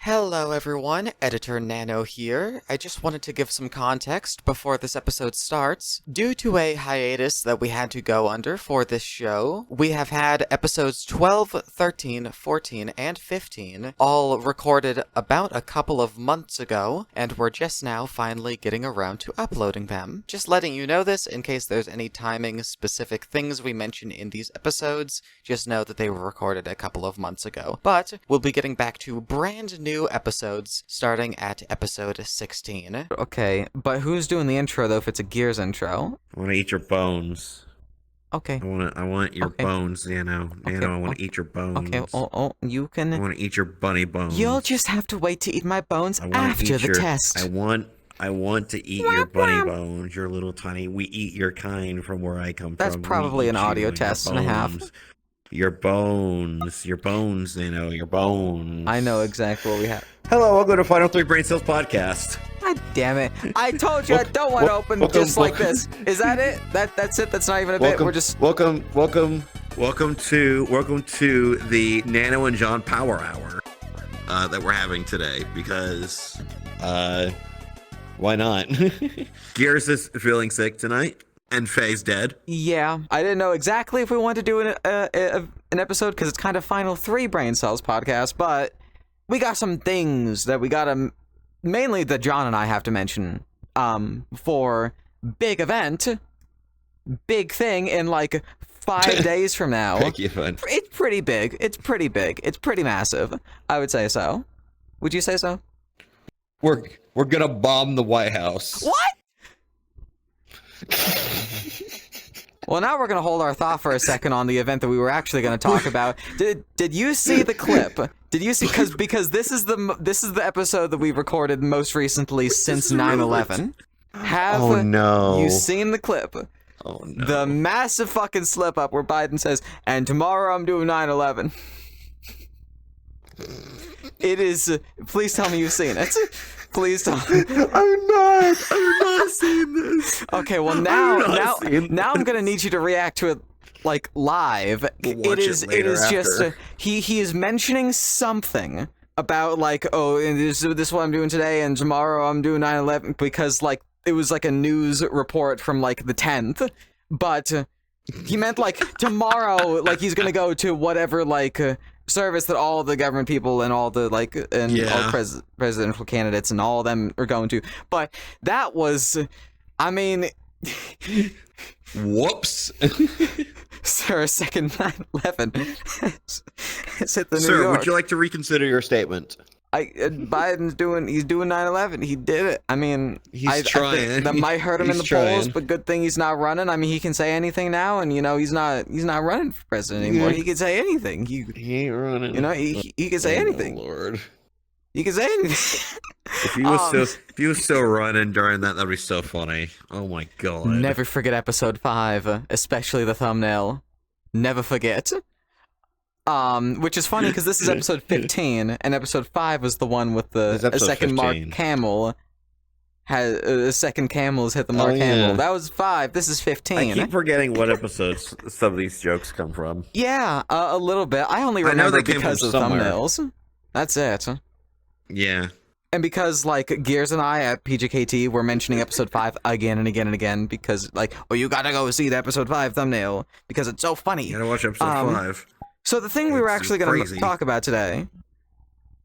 Hello everyone, Editor Nano here. I just wanted to give some context before this episode starts. Due to a hiatus that we had to go under for this show, we have had episodes 12, 13, 14, and 15 all recorded about a couple of months ago, and we're just now finally getting around to uploading them. Just letting you know this in case there's any timing specific things we mention in these episodes, just know that they were recorded a couple of months ago. But we'll be getting back to brand new episodes starting at episode 16. Okay, but who's doing the intro though if it's a Gears intro? I want to eat your bones. Okay. I want your bones, Nano. Nano, I want to eat your bones. Okay, you can... I want to eat your bunny bones. You'll just have to wait to eat my bones after the test. I want to eat your bunny bones, your little tiny... We eat your kind from where I come from. That's probably an audio test and a half. Your bones, Nano, your bones. I know exactly what we have. Hello, welcome to Final 3 Brain Cells Podcast. God damn it. I told you I don't want to open just like this. Is that it? That's it? That's not even a bit? We're just... Welcome to the Nano and John Power Hour that we're having today, because why not? Gears is feeling sick tonight. And Faye's dead. Yeah, I didn't know exactly if we wanted to do an episode, because it's kind of Final 3 Brain Cells podcast, but we got some things that we gotta, mainly that John and I have to mention, for big event, big thing in like 5 days from now. Big event. It's pretty big. It's pretty big. It's pretty massive. I would say so. Would you say so? We're gonna bomb the White House. What? Well, now we're going to hold our thought for a second on the event that we were actually going to talk about. Did you see the clip? Did you see, because this is the episode that we recorded most recently since 9/11. Have you seen the clip? Oh no. The massive fucking slip up where Biden says, "And tomorrow I'm doing 9/11." It is, please tell me you've seen it. Please tell me. I'm not seeing this. Okay, well now I'm gonna need you to react to it like live. We'll it is just he is mentioning something about like, oh, and this is what I'm doing today, and tomorrow I'm doing 9/11, because like it was like a news report from like the 10th, but he meant like tomorrow, like he's gonna go to whatever like service that all the government people and all the like all presidential candidates and all of them are going to. But that was, I mean, whoops. Sir, second 9/11 has hit the New Sir, York. would you like to reconsider your statement? Biden's doing 9/11. He did it. I mean, he's trying. I think that might hurt him in the polls, but good thing he's not running. I mean, he can say anything now, and you know he's not running for president anymore. He can say anything. He ain't running. You know, he can say anything. Lord, he can say anything. If he was still running during that, that'd be so funny. Oh my god. Never forget episode 5, especially the thumbnail. Never forget. Which is funny because this is episode 15, and episode 5 was the one with the second 15. Mark Hamill. A second Camels hit the Mark Hamill. That was 5. This is 15. I keep forgetting what episodes some of these jokes come from. Yeah, a little bit. I only remember because of thumbnails. That's it. Yeah. And because, like, Gears and I at PGKT were mentioning episode 5 again and again and again, because, like, oh, you gotta go see the episode 5 thumbnail, because it's so funny. You gotta watch episode 5. So the thing we were actually going to talk about today,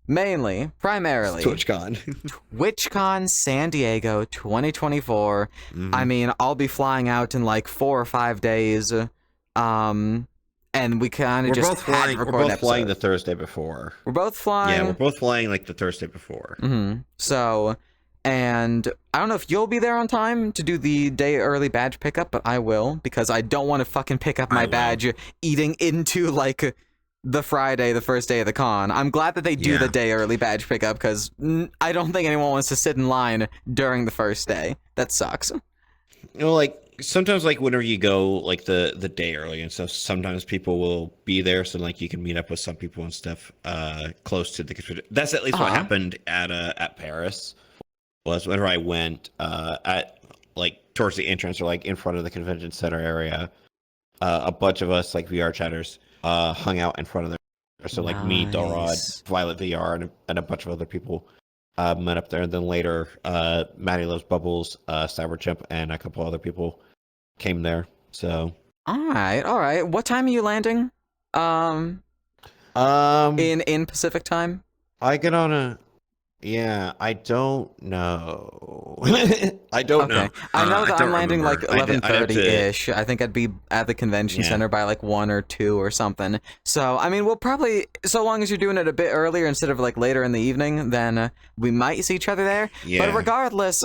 primarily, TwitchCon. TwitchCon San Diego 2024. I mean, I'll be flying out in like 4 or 5 days, and we kind of just had to record an episode. We're both flying the Thursday before. We're both flying? Yeah, we're both flying like the Thursday before. So, and I don't know if you'll be there on time to do the day early badge pickup, but I will, because I don't want to fucking pick up my badge eating into, like, the Friday, the first day of the con. I'm glad that they do the day early badge pickup, because I don't think anyone wants to sit in line during the first day. That sucks. You know, like, sometimes, like, whenever you go, like, the day early and stuff, sometimes people will be there, so, like, you can meet up with some people and stuff close to the... That's at least what happened at Paris. Was whenever I went at like towards the entrance or like in front of the convention center area, a bunch of us like VR chatters hung out in front of So like me, Nice. Dorad, Violet VR, and a bunch of other people met up there. And then later, Maddie Loves Bubbles, Cyberchimp, and a couple other people came there. So All right, all right. What time are you landing? Um, um, in Pacific time? I get on a yeah. I don't know. I don't Okay. know. I know that I I'm don't landing like remember. I'd have to. 11:30-ish. I think I'd be at the convention Yeah. center by like 1 or 2 or something. So, I mean, we'll probably, so long as you're doing it a bit earlier instead of like later in the evening, then we might see each other there. Yeah. But regardless,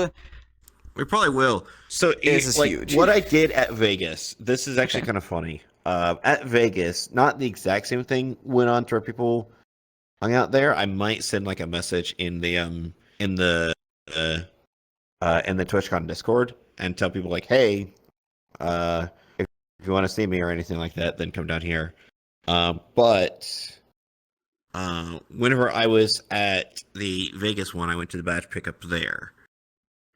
We probably will. So This is like huge. what I did at Vegas. This is actually kind of funny. At Vegas, not the exact same thing went on to where people hung out there. I might send like a message in the uh, in the TwitchCon Discord and tell people like, hey, if you want to see me or anything like that, then come down here. But whenever I was at the Vegas one, I went to the badge pickup there.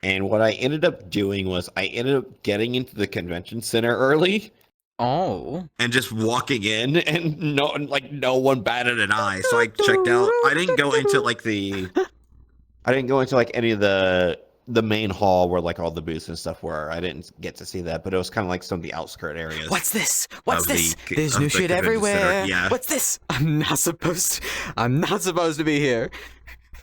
And what I ended up doing was I ended up getting into the convention center early oh. and just walking in, and no one batted an eye. So I checked out. I didn't go into any of the main hall where like all the booths and stuff were. I didn't get to see that, but it was kind of like some of the outskirt areas. What's this? What's Of this? the- There's of new the shit convention everywhere. center, yeah. What's this? I'm not supposed to be here.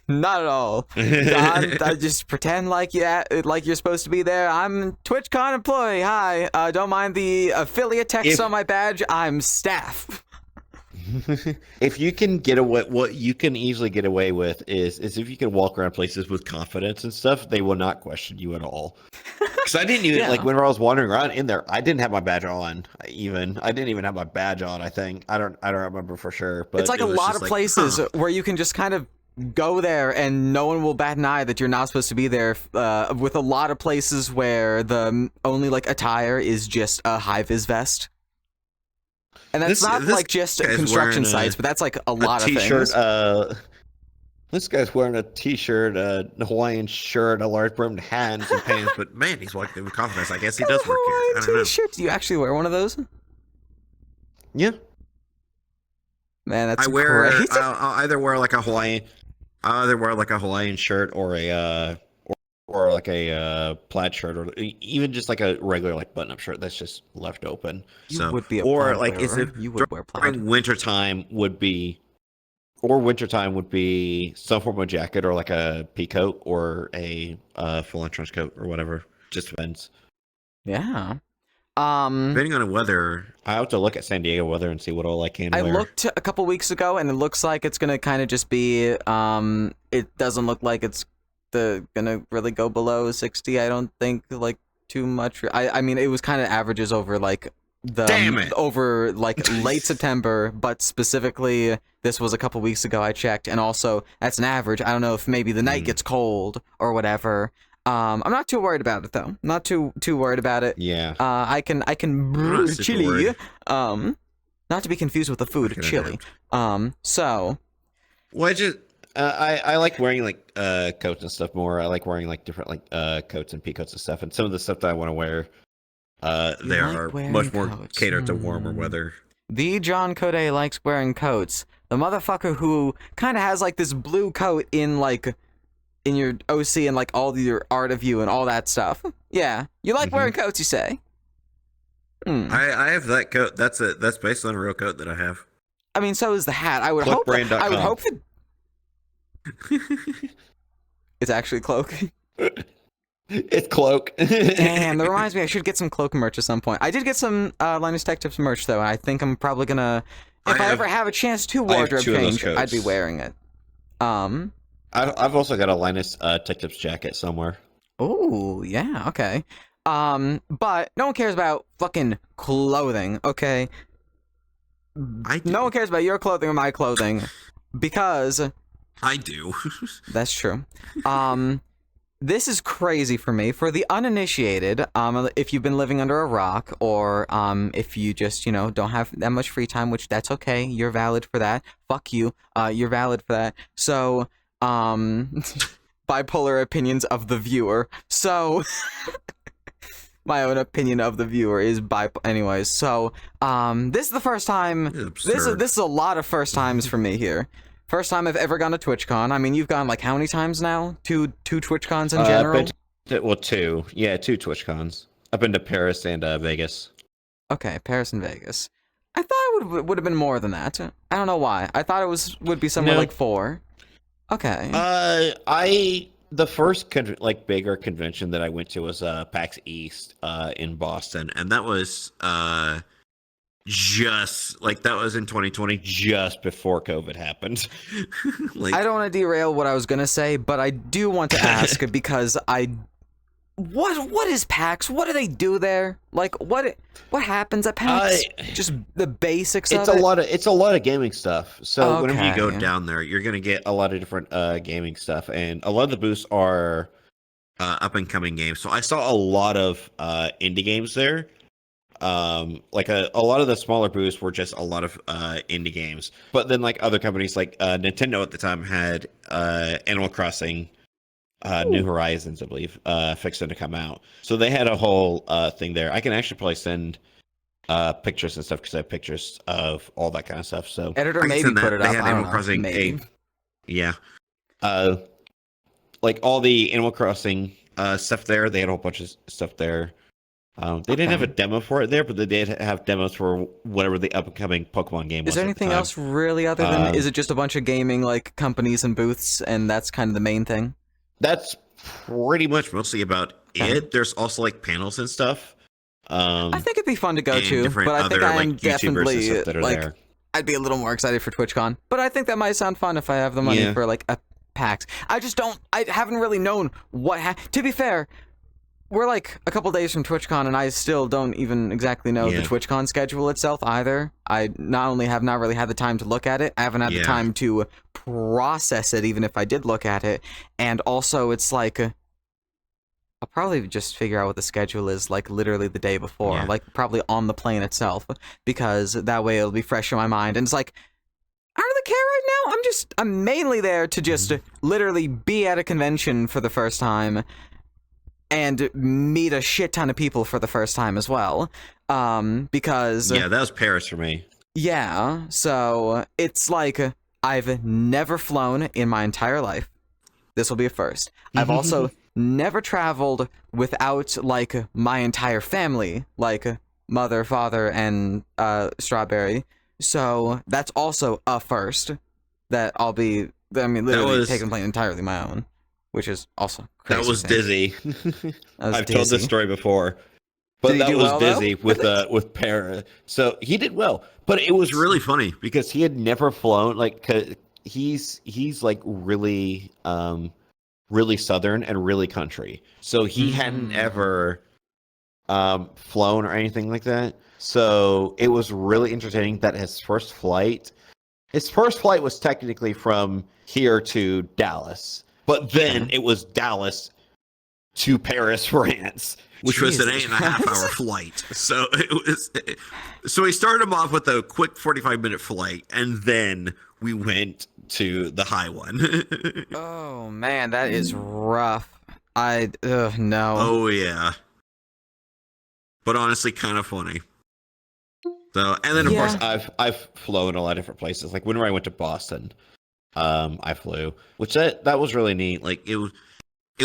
Not at all. I just pretend like you're supposed to be there. I'm TwitchCon employee. Hi. Don't mind the affiliate text on my badge. I'm staff. If you can get away, what you can easily get away with is if you can walk around places with confidence and stuff, they will not question you at all. Because I didn't even Yeah. like whenever I was wandering around in there, I didn't have my badge on. I didn't even have my badge on. I think I don't remember for sure. But It's like it a was lot just of like, places huh. where you can just kind of go there and no one will bat an eye that you're not supposed to be there. With a lot of places where the only like attire is just a high-vis vest. And that's not This like just guy's construction wearing sites, but that's like a lot of t-shirt. things. This guy's wearing a t-shirt, a Hawaiian shirt, a large brimmed hat, and some pants. But man, he's walking with confidence. I guess he does work here. I don't know. T-shirt. Do you actually wear one of those? Yeah. Man, that's I wear. great. I'll either wear like a Hawaiian. I'll either wear like a Hawaiian shirt or a or like a plaid shirt, or even just like a regular like button-up shirt that's just left open. You would be a or plaid like is wearer. it You would wear plaid. during wintertime would be some form of jacket or like a pea coat or a full-on trench coat or whatever. Just depends. Yeah. Depending on the weather, I have to look at San Diego weather and see what all I can I wear. looked a couple weeks ago, and it looks like it's gonna kind of just be. It doesn't look like it's gonna really go below 60. I don't think like too much. I mean, it was kind of averages over like Damn it. over like late September, but specifically this was a couple weeks ago. I checked, and also that's an average. I don't know if maybe the night gets cold or whatever. I'm not too worried about it though. Not too worried about it. Yeah. I can not super chili. worried. Not to be confused with the food Can chili. adapt. So Well, I like wearing like coats and stuff more. I like wearing like different like coats and peacoats and stuff. And some of the stuff that I want to wear, they like are wearing much more coats. catered to warmer weather. the John Code likes wearing coats. The motherfucker who kind of has like this blue coat in your OC and like all your art of you and all that stuff. Yeah, you like wearing coats, you say? Hmm. I have that coat. That's based on a real coat that I have. I mean, so is the hat. I would hope. Cloakbrand.com. I would hope that it's actually cloak. It's cloak. Damn, that reminds me. I should get some cloak merch at some point. I did get some Linus Tech Tips merch though, and I think I'm probably gonna, if I ever have a chance to I have wardrobe 2 of those change, I'd be coats. wearing it. I've also got a Linus Tech Tips jacket somewhere. Oh, yeah, okay. But no one cares about fucking clothing, okay? No one cares about your clothing or my clothing because I do. that's true. This is crazy for me. For the uninitiated, if you've been living under a rock or if you just, don't have that much free time, which that's okay. You're valid for that. Fuck you. You're valid for that. So, bipolar opinions of the viewer. So, my own opinion of the viewer is anyways. So, this is the first time. This is a lot of first times for me here. First time I've ever gone to TwitchCon. I mean, you've gone like how many times now? Two TwitchCons in general. Two. Yeah, two TwitchCons. I've been to Paris and Vegas. Okay, Paris and Vegas. I thought it would have been more than that. I don't know why. I thought it would be somewhere like 4. Okay. The first bigger convention that I went to was PAX East in Boston, and that was just that was in 2020, just before COVID happened. I don't want to derail what I was gonna say, but I do want to ask because what is PAX? What do they do there? Like what happens at PAX? Just the basics of it? It's a lot of gaming stuff. So whenever you go down there, you're gonna get a lot of different gaming stuff, and a lot of the booths are up and coming games. So I saw a lot of indie games there. Like a lot of the smaller booths were just a lot of indie games, but then like other companies like Nintendo at the time had Animal Crossing. New Horizons, I believe, fixing to come out. So they had a whole thing there. I can actually probably send pictures and stuff because I have pictures of all that kind of stuff. So editor maybe put it up. They had Animal Crossing. Yeah. Like all the Animal Crossing stuff there. They had a whole bunch of stuff there. They didn't have a demo for it there, but they did have demos for whatever the upcoming Pokemon game was. Is there anything else really other than? Is it just a bunch of gaming like companies and booths, and that's kind of the main thing? That's pretty much mostly about it. There's also like panels and stuff. I think it'd be fun to go to, but I think I'm definitely like I'd be a little more excited for TwitchCon. But I think that might sound fun if I have the money for like a PAX. I haven't really known what. To be fair, we're like a couple days from TwitchCon, and I still don't even exactly know the TwitchCon schedule itself either. I not only have not really had the time to look at it, I haven't had the time to process it, even if I did look at it. And also, it's like, I'll probably just figure out what the schedule is, like, literally the day before. Like, probably on the plane itself, because that way it'll be fresh in my mind. And it's like, I don't really care right now. I'm mainly there to just literally be at a convention for the first time, and meet a shit ton of people for the first time as well, because... Yeah, that was Paris for me. Yeah, so it's like, I've never flown in my entire life. This will be a first. I've also never traveled without, like, my entire family, like, mother, father, and Strawberry. So that's also a first that I'll be, literally taking the plane entirely my own. Which is also crazy. That was Dizzy. I've told this story before, but that was Dizzy with Para. So he did well, but it was really funny because he had never flown. Like he's like really really southern and really country. So he hadn't ever flown or anything like that. So it was really entertaining that his first flight was technically from here to Dallas. But then it was Dallas to Paris, France, which was an 8.5-hour flight. So he started him off with a quick 45-minute flight, and then we went to the high one. Oh man, that is rough. No. Oh yeah. But honestly, kind of funny. So, and then of course I've flown a lot of different places. Like whenever I went to Boston. I flew, which that was really neat. Like it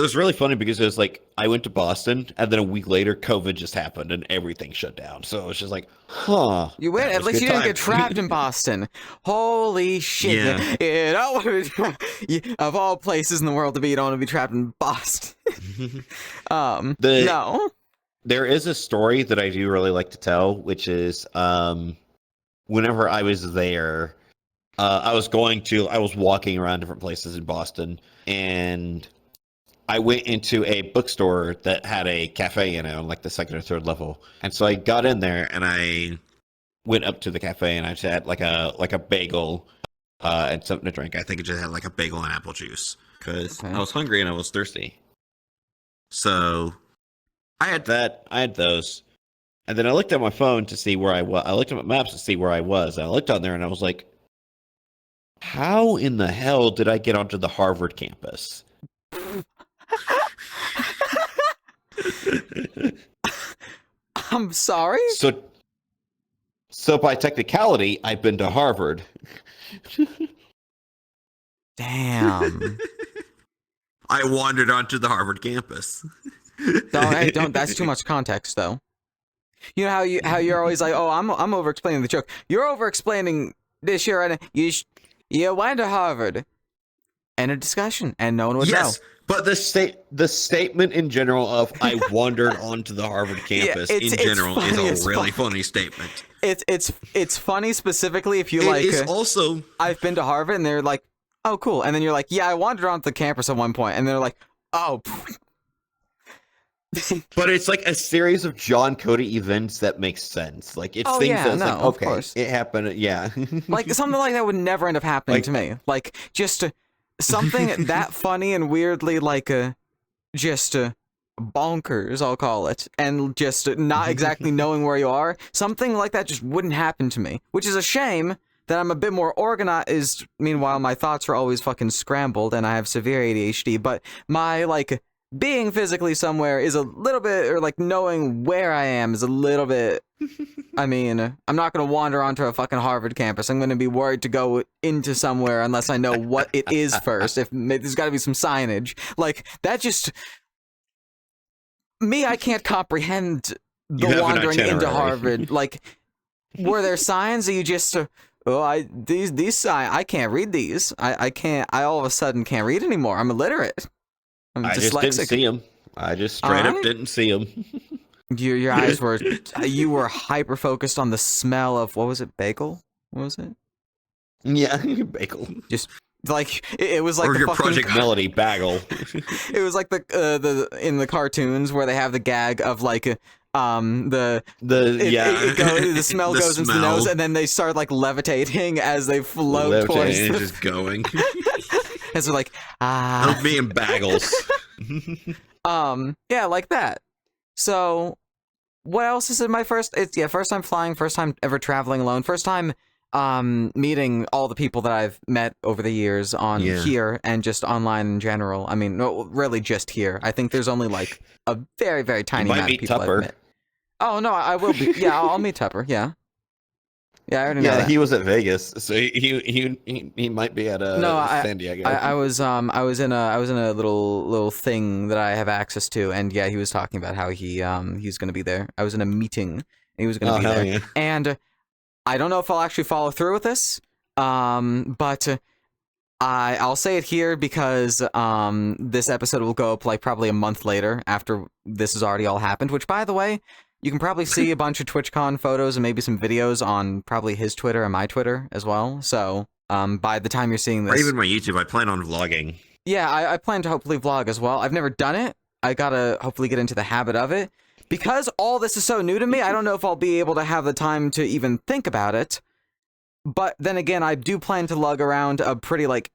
was really funny because it was like I went to Boston and then a week later COVID just happened and everything shut down. So it was just like, huh. You went. At least you didn't get trapped in Boston. Holy shit! Yeah. Of all places in the world to be, you don't want to be trapped in Boston. No. There is a story that I do really like to tell, which is whenever I was there. I was walking around different places in Boston, and I went into a bookstore that had a cafe in it on like the second or third level. And so I got in there and I went up to the cafe and I just had like a bagel and something to drink. I think it just had like a bagel and apple juice because I was hungry and I was thirsty. So I had that. I had those. And then I looked at my phone to see where I was. I looked at my maps to see where I was. And I looked on there and I was like, how in the hell did I get onto the Harvard campus? I'm sorry? So by technicality, I've been to Harvard. Damn. I wandered onto the Harvard campus. Don't. That's too much context, though. You know how you're always like, oh, I'm over explaining the joke. You're over explaining this year, and you went to Harvard. End of discussion, and no one would know. But the statement in general of I wandered onto the Harvard campus is a really funny statement. It's funny specifically if you It's also I've been to Harvard, and they're like, oh cool, and then you're like, yeah, I wandered onto the campus at one point, and they're like, oh. But it's like a series of John Cody events that makes sense. Like it's things that's like, okay, of course. It happened. Yeah, like something like that would never end up happening to me. Like just something that funny and weirdly like just bonkers, I'll call it, and just not exactly knowing where you are. Something like that just wouldn't happen to me, which is a shame. That I'm a bit more organized. Meanwhile, my thoughts are always fucking scrambled, and I have severe ADHD. But my like being physically somewhere is a little bit, or like knowing where I am is a little bit. I mean, I'm not gonna wander onto a fucking Harvard campus. I'm gonna be worried to go into somewhere unless I know what it is first. If there's got to be some signage, like that, just me. I can't comprehend the wandering into Harvard. Like, were there signs that you just? These signs. I can't read these. I can't. I all of a sudden can't read anymore. I'm illiterate. I'm dyslexic. Just didn't see him. I just straight up didn't see him. Your eyes were, you were hyper focused on the smell of, what was it, bagel? What was it? Yeah, bagel. Just like it was like or the your fucking Project Melody bagel. It was like the in the cartoons where they have the gag of like the smell goes into the nose, and then they start like levitating as they float towards and just going. As they're like, Help me in bagels. Yeah, like that. So, what else is it? First time flying, first time ever traveling alone, first time meeting all the people that I've met over the years on here and just online in general. I mean, no, really just here. I think there's only like a very, very tiny amount of people I've met. Oh no, I will be. Yeah, I'll meet Tupper. Yeah. Yeah, I already know that. He was at Vegas, so he might be at San Diego. I was in a little thing that I have access to, and yeah, he was talking about how he's going to be there. I was in a meeting, and he was going to be there, yeah. And I don't know if I'll actually follow through with this, but I'll say it here because this episode will go up like probably a month later after this has already all happened. Which, by the way, you can probably see a bunch of TwitchCon photos and maybe some videos on probably his Twitter and my Twitter as well. So by the time you're seeing this... Or even my YouTube, I plan on vlogging. Yeah, I plan to hopefully vlog as well. I've never done it. I gotta hopefully get into the habit of it. Because all this is so new to me, I don't know if I'll be able to have the time to even think about it. But then again, I do plan to lug around a pretty, like,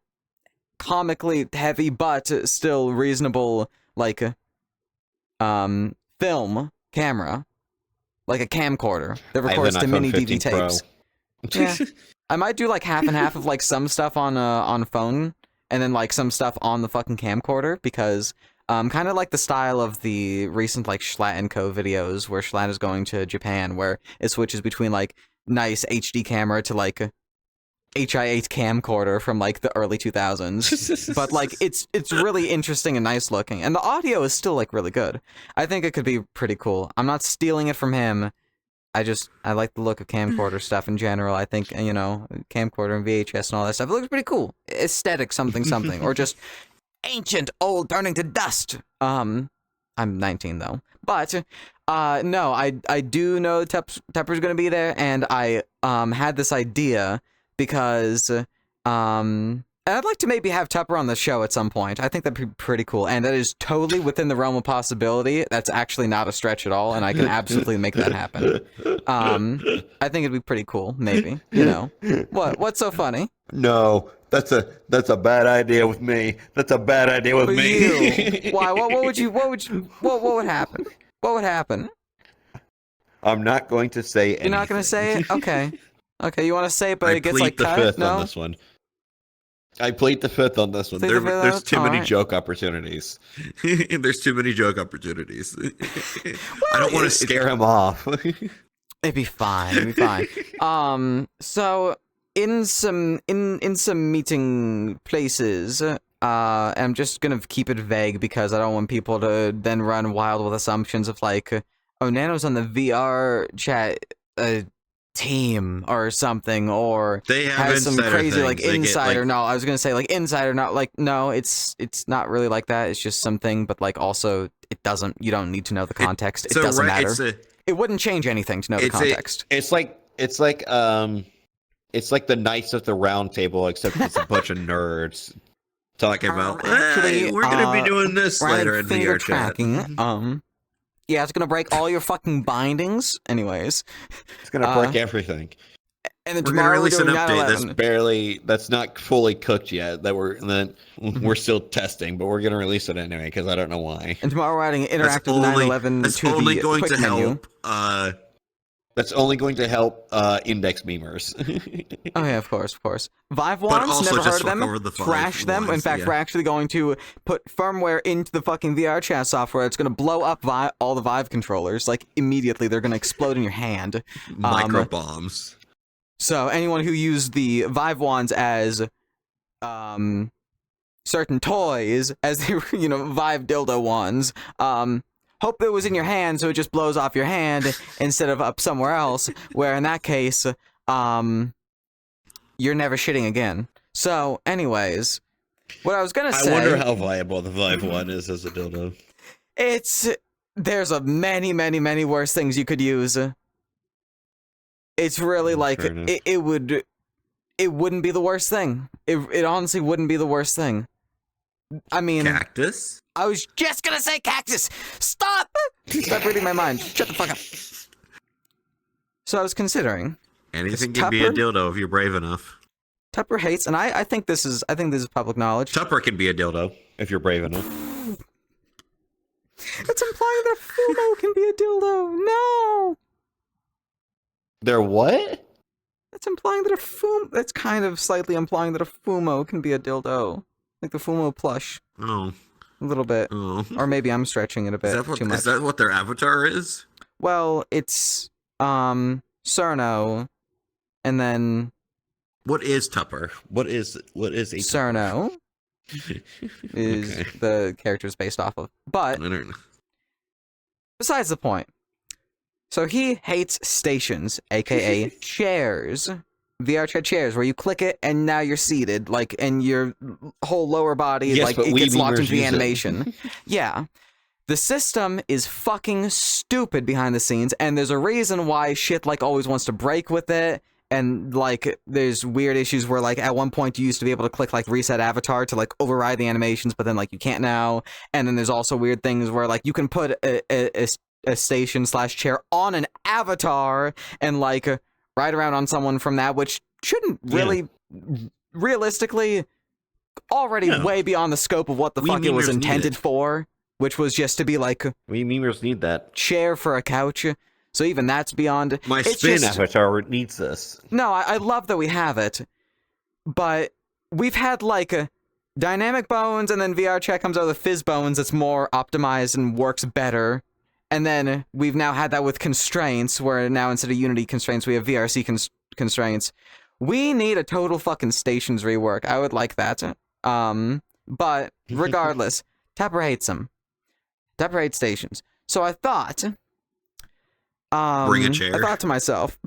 comically heavy but still reasonable, like, film camera. Like a camcorder that records to mini DV tapes. Yeah. I might do like half and half of like some stuff on phone and then like some stuff on the fucking camcorder because kind of like the style of the recent like Schlatt & Co videos where Schlatt is going to Japan where it switches between like nice HD camera to like HI8 camcorder from like the early 2000s. But like it's really interesting and nice looking, and the audio is still like really good. I think it could be pretty cool. I'm not stealing it from him. I like the look of camcorder stuff in general. I think, you know, camcorder and VHS and all that stuff, it looks pretty cool. Aesthetic something or just ancient old turning to dust. I'm 19 though. But no, I do know Tupper's going to be there, and I had this idea because and I'd like to maybe have Tupper on the show at some point. I think that'd be pretty cool, and that is totally within the realm of possibility. That's actually not a stretch at all, and I can absolutely make that happen. I think it'd be pretty cool, maybe. You know, what's so funny? No, that's a bad idea with me. That's a bad idea with me. You. Why? What would happen? What would happen? I'm not going to say anything. You're not going to say it? Okay. Okay, you want to say it, but I it gets like plead the cut? fifth No? on this one. I played the fifth on this one. Plead the fifth There's out? too many Alright. joke opportunities. There's too many joke opportunities. I don't want to scare him off. It'd be fine. It'd be fine. So in some meeting places, I'm just gonna keep it vague because I don't want people to then run wild with assumptions of like, oh, Nano's on the VR chat team or something, or They have has some insider crazy things. like They get, insider. like- No, I was gonna say like insider, not like no. It's not really like that. It's just something, but like also it doesn't. You don't need to know the context. It doesn't matter. It wouldn't change anything to know the context. It's like the Knights of the Round Table, except it's a bunch of nerds talking about. Actually, Hey, we're gonna be doing this Ryan, later in finger VR chat. tracking. Yeah, it's gonna break all your fucking bindings. Anyways, It's gonna break everything. and then We're gonna tomorrow we're release an doing update 9/11. that's not fully cooked yet. We're still testing, but we're gonna release it anyway because I don't know why. And tomorrow we're adding interactive 9/11 That's to only the going quick to menu. help. That's only going to help index memers. Oh yeah, of course. Vive wands, also never just heard of fuck over the them. Vive Trash them. In wands, fact, yeah. we're actually going to put firmware into the fucking VR chat software. It's gonna blow up all the Vive controllers. Like immediately, they're gonna explode in your hand. Micro bombs. So anyone who used the Vive wands as certain toys, as they were, Vive dildo wands, hope it was in your hand so it just blows off your hand instead of up somewhere else, where in that case, you're never shitting again. So, anyways, what I was gonna say... I wonder how viable the Vive one is as a dildo. There's a many worse things you could use. It's really like, Fair enough. it wouldn't be the worst thing. It honestly wouldn't be the worst thing. I mean... Cactus? I was just gonna say cactus! Stop! Stop reading my mind. Shut the fuck up. So I was considering... Anything Is can be a Tupper- dildo if you're brave enough. Tupper hates, and I think this is public knowledge. Tupper can be a dildo if you're brave enough. It's implying that Fumo can be a dildo. No! They're what? That's implying that that's kind of slightly implying that a Fumo can be a dildo. Like the Fumo plush. Oh. A little bit. Oh. Or maybe I'm stretching it a bit too much. Is that what their avatar is? Well, it's, Cerno, and then What is Tupper? What is a Cerno is Okay. the character's based off of. But, I don't know. besides the point. So he hates stations, aka chairs. VR chat chairs, where you click it and now you're seated, like, and your whole lower body, Yes, like, but it we gets locked memers into the use it. animation. Yeah. The system is fucking stupid behind the scenes, and there's a reason why shit, like, always wants to break with it, and, like, there's weird issues where, like, at one point you used to be able to click, like, reset avatar to, like, override the animations, but then, like, you can't now, and then there's also weird things where, like, you can put a station/chair on an avatar and, like, ride around on someone from that, which shouldn't really, realistically, already No. way beyond the scope of what the We fuck it was memers need intended it. for, which was just to be like We memers need that. chair for a couch. So even that's beyond. My It's spin just- avatar needs this. No, I love that we have it, but we've had like dynamic bones, and then VR chat comes out with fizz bones that's more optimized and works better. And then we've now had that with constraints, where now instead of Unity constraints, we have VRC constraints. We need a total fucking stations rework. I would like that. But regardless, Tapper hates them. Tapper hates stations. So I thought, Bring a chair. I thought to myself,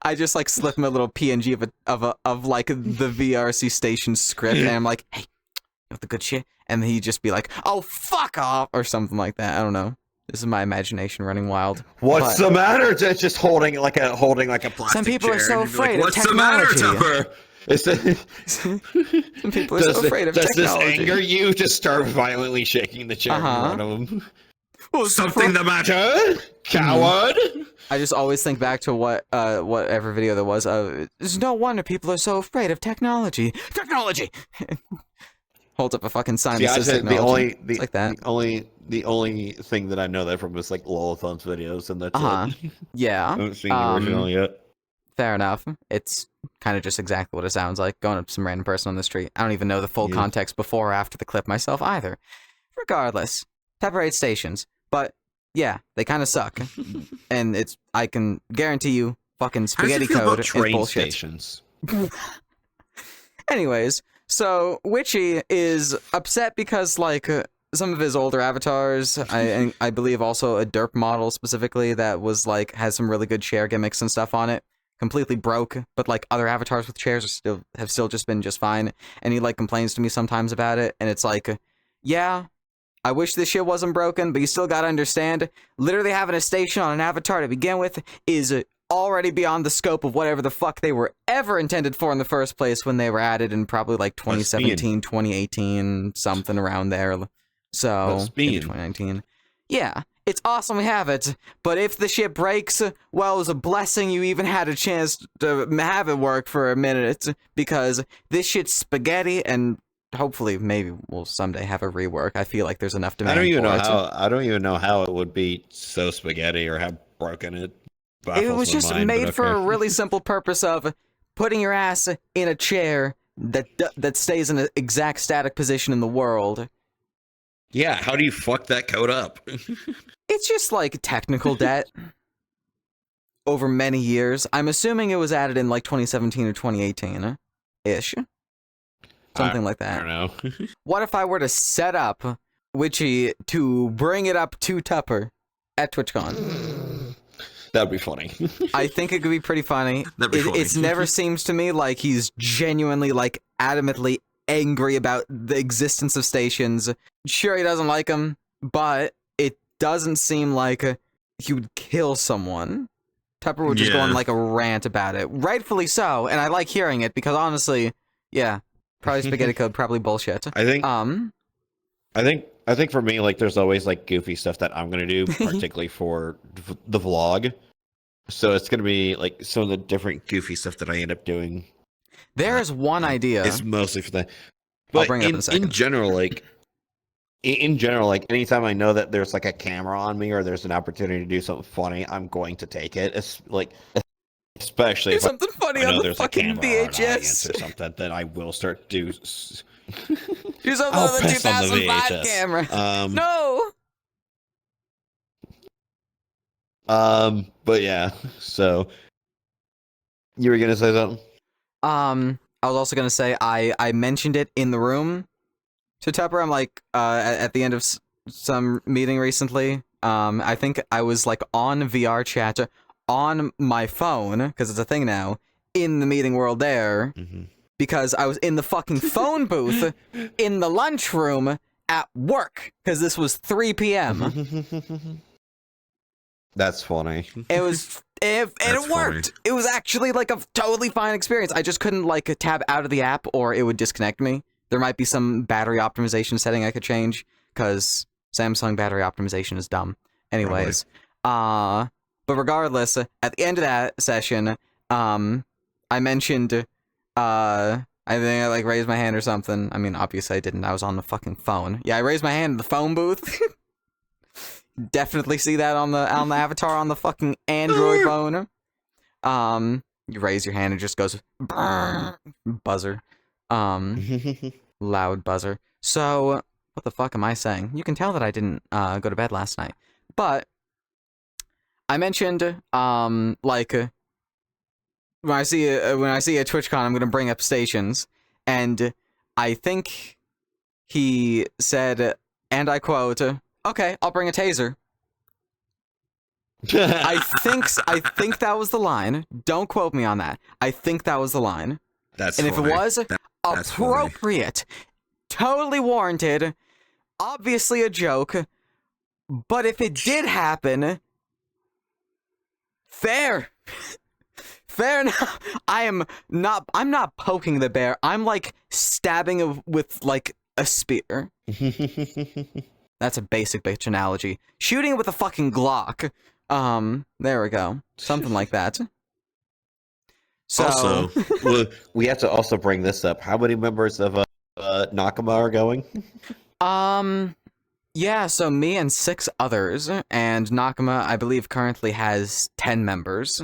I just like slipped my little PNG of like the VRC station script, and I'm like, hey, you want the good shit? And he'd just be like, oh, fuck off, or something like that. I don't know. This is my imagination running wild. What's But- the matter? Just holding like a plastic Some people are chair, so and you'd be like, afraid of What's the matter, technology." Tupper? Is it, Some people are so afraid of does technology. this anger you? Just start violently shaking the chair in Uh-huh. front of him. Well, Something the matter, coward? I just always think back to whatever video there was. There's no wonder people are so afraid of technology. Technology. Holds up a fucking sign See, that I says said technology. It's like that. the only thing that I know that from is like Lolathon's videos, and that's Uh-huh. it. I Yeah. haven't seen the original yet. fair enough. It's kind of just exactly what it sounds like, going up to some random person on the street. I don't even know the full Yeah. context before or after the clip myself either. Regardless, Type 8 stations. But, yeah, they kind of suck. And I can guarantee you, fucking How does it spaghetti feel about code is train bullshit. stations? Anyways, so Witchy is upset because, like, some of his older avatars, I believe also a derp model specifically that was, like, has some really good chair gimmicks and stuff on it, completely broke, but, like, other avatars with chairs have still just been just fine, and he, like, complains to me sometimes about it, and it's like, yeah, I wish this shit wasn't broken, but you still gotta understand, literally having a station on an avatar to begin with is already beyond the scope of whatever the fuck they were ever intended for in the first place when they were added in probably like 2017, 2018, something around there. So, maybe 2019. Yeah, it's awesome we have it, but if the shit breaks, well, it was a blessing you even had a chance to have it work for a minute, because this shit's spaghetti, and hopefully maybe we'll someday have a rework. I feel like there's enough demand I don't even for know it. how. I don't even know how it would be so spaghetti or how broken it. It was baffles my just mind, made but for a okay. really simple purpose of putting your ass in a chair that stays in an exact static position in the world. Yeah, how do you fuck that code up? It's just like technical debt over many years. I'm assuming it was added in like 2017 or 2018-ish. Something like that. I don't know. What if I were to set up Witchy to bring it up to Tupper at TwitchCon? That'd be funny. I think it could be pretty funny. That'd be funny. It's never seems to me like he's genuinely, like, adamantly angry about the existence of stations. Sure, he doesn't like them, but it doesn't seem like he would kill someone. Tupper would just go on, like, a rant about it. Rightfully so, and I like hearing it, because honestly, yeah, probably spaghetti code, probably bullshit. I think for me, like, there's always like goofy stuff that I'm gonna do, particularly for the vlog. So it's gonna be like some of the different goofy stuff that I end up doing. There is one idea. It's mostly for that. I'll But bring it up in a second. in general, like anytime I know that there's like a camera on me or there's an opportunity to do something funny, I'm going to take it. It's like, especially Do if I something funny know on the there's a fucking camera or an audience VHS. or something, then I will start to Do something I'll on the piss on the 2005 VHS. camera. No! But yeah, so you were gonna say something? I was also gonna say I mentioned it in the room to Tupper. I'm like, at the end of some meeting recently. I think I was like on VR chat on my phone because it's a thing now in the meeting world there because I was in the fucking phone booth in the lunchroom at work because this was 3 p.m. That's funny. It was, and That's it worked. funny. It was actually like a totally fine experience. I just couldn't like tab out of the app or it would disconnect me. There might be some battery optimization setting I could change because Samsung battery optimization is dumb. Anyways, but regardless, at the end of that session, I mentioned, I think I like raised my hand or something. I mean, obviously I didn't. I was on the fucking phone. Yeah, I raised my hand in the phone booth. Definitely see that on the avatar on the fucking Android phone. You raise your hand and it just goes brrr, buzzer. Loud buzzer. So what the fuck am I saying? You can tell that I didn't go to bed last night. But I mentioned like when I see a TwitchCon, I'm gonna bring up stations, and I think he said, and I quote, "Okay, I'll bring a taser." I think that was the line. Don't quote me on that. I think that was the line. That's And if funny. it was That's funny. appropriate, totally warranted, obviously a joke, but if it did happen, fair. Fair enough. I'm not poking the bear. I'm like stabbing with like a spear. That's a basic bitch analogy. Shooting it with a fucking Glock. There we go. Something like that. So, Also, we have to also bring this up. How many members of Nakama are going? yeah, so me and 6 others, and Nakama, I believe, currently has 10 members.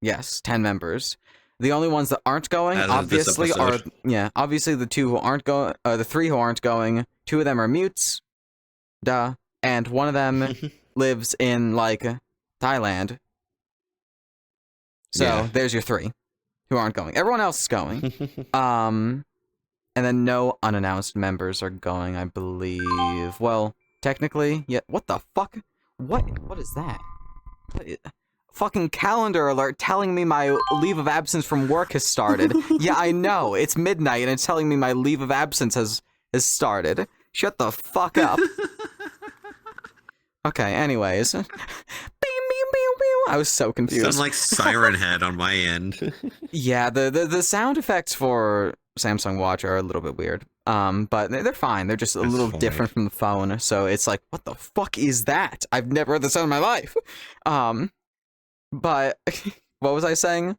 Yes, 10 members. The only ones that aren't going, As of this obviously, are episode. obviously the two who aren't going, the three who aren't going. Two of them are mutes, duh, and one of them lives in like Thailand. So Yeah. there's your three who aren't going. Everyone else is going. And then no unannounced members are going, I believe. Well, technically, yeah. What the fuck? What is that? Fucking calendar alert telling me my leave of absence from work has started. Yeah, I know. It's midnight and it's telling me my leave of absence has started. Shut the fuck up. Okay, anyways. I was so confused. Sounds like Siren Head on my end. Yeah, the sound effects for Samsung Watch are a little bit weird. But they're fine. They're just a little different from the phone. So it's like, what the fuck is that? I've never heard the sound in my life. But what was I saying?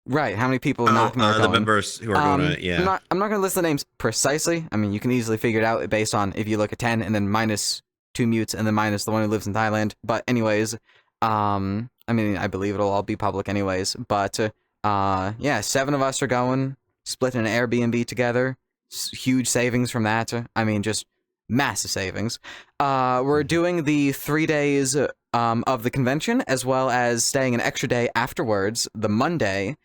Right, how many people not are going? The members who are going to, yeah. I'm not going to list the names precisely. I mean, you can easily figure it out based on if you look at 10 and then minus 2 mutes and then minus the one who lives in Thailand. But anyways, I mean, I believe it'll all be public anyways. But yeah, 7 of us are going, splitting an Airbnb together. Huge savings from that. I mean, just massive savings. We're doing the 3 days of the convention, as well as staying an extra day afterwards, the Monday.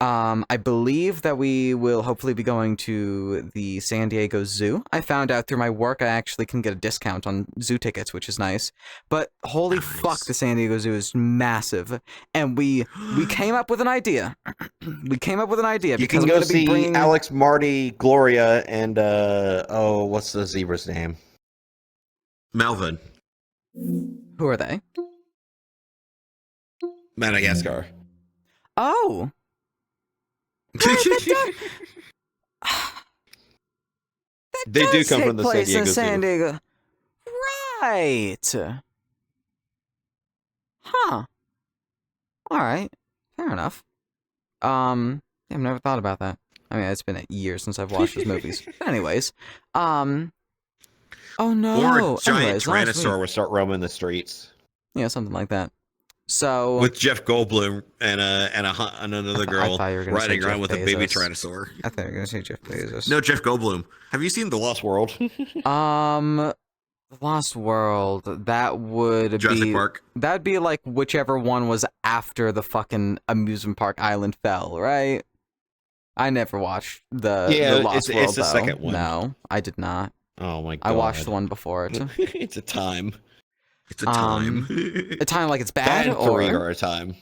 I believe that we will hopefully be going to the San Diego Zoo. I found out through my work I actually can get a discount on zoo tickets, which is nice. But holy fuck, the San Diego Zoo is massive. And we came up with an idea. We came up with an idea. You because can I'm go gonna be see bringing... Alex, Marty, Gloria, and what's the zebra's name? Melvin. Who are they? Madagascar. Oh! They do come from the place in San San Diego Diego. Right. Huh. All right. Fair enough. I've never thought about that. I mean, it's been a year since I've watched those movies. Anyways, oh no. Or a giant Anyways, last tyrannosaur week- will start roaming the streets. Yeah, something like that. So With Jeff Goldblum and another girl thought you were gonna say riding around Jeff with a baby Bezos. tyrannosaur. I thought you were gonna say Jeff Bezos. No, Jeff Goldblum. Have you seen The Lost World? Lost World. That would Jurassic be Park. That'd be like whichever one was after the fucking amusement park island fell, right? I never watched the Lost World. It's the though. second one. No, I did not. Oh my god. I watched the one before it. It's a time. It's a time. A time like it's bad, Bad or 3 are a time.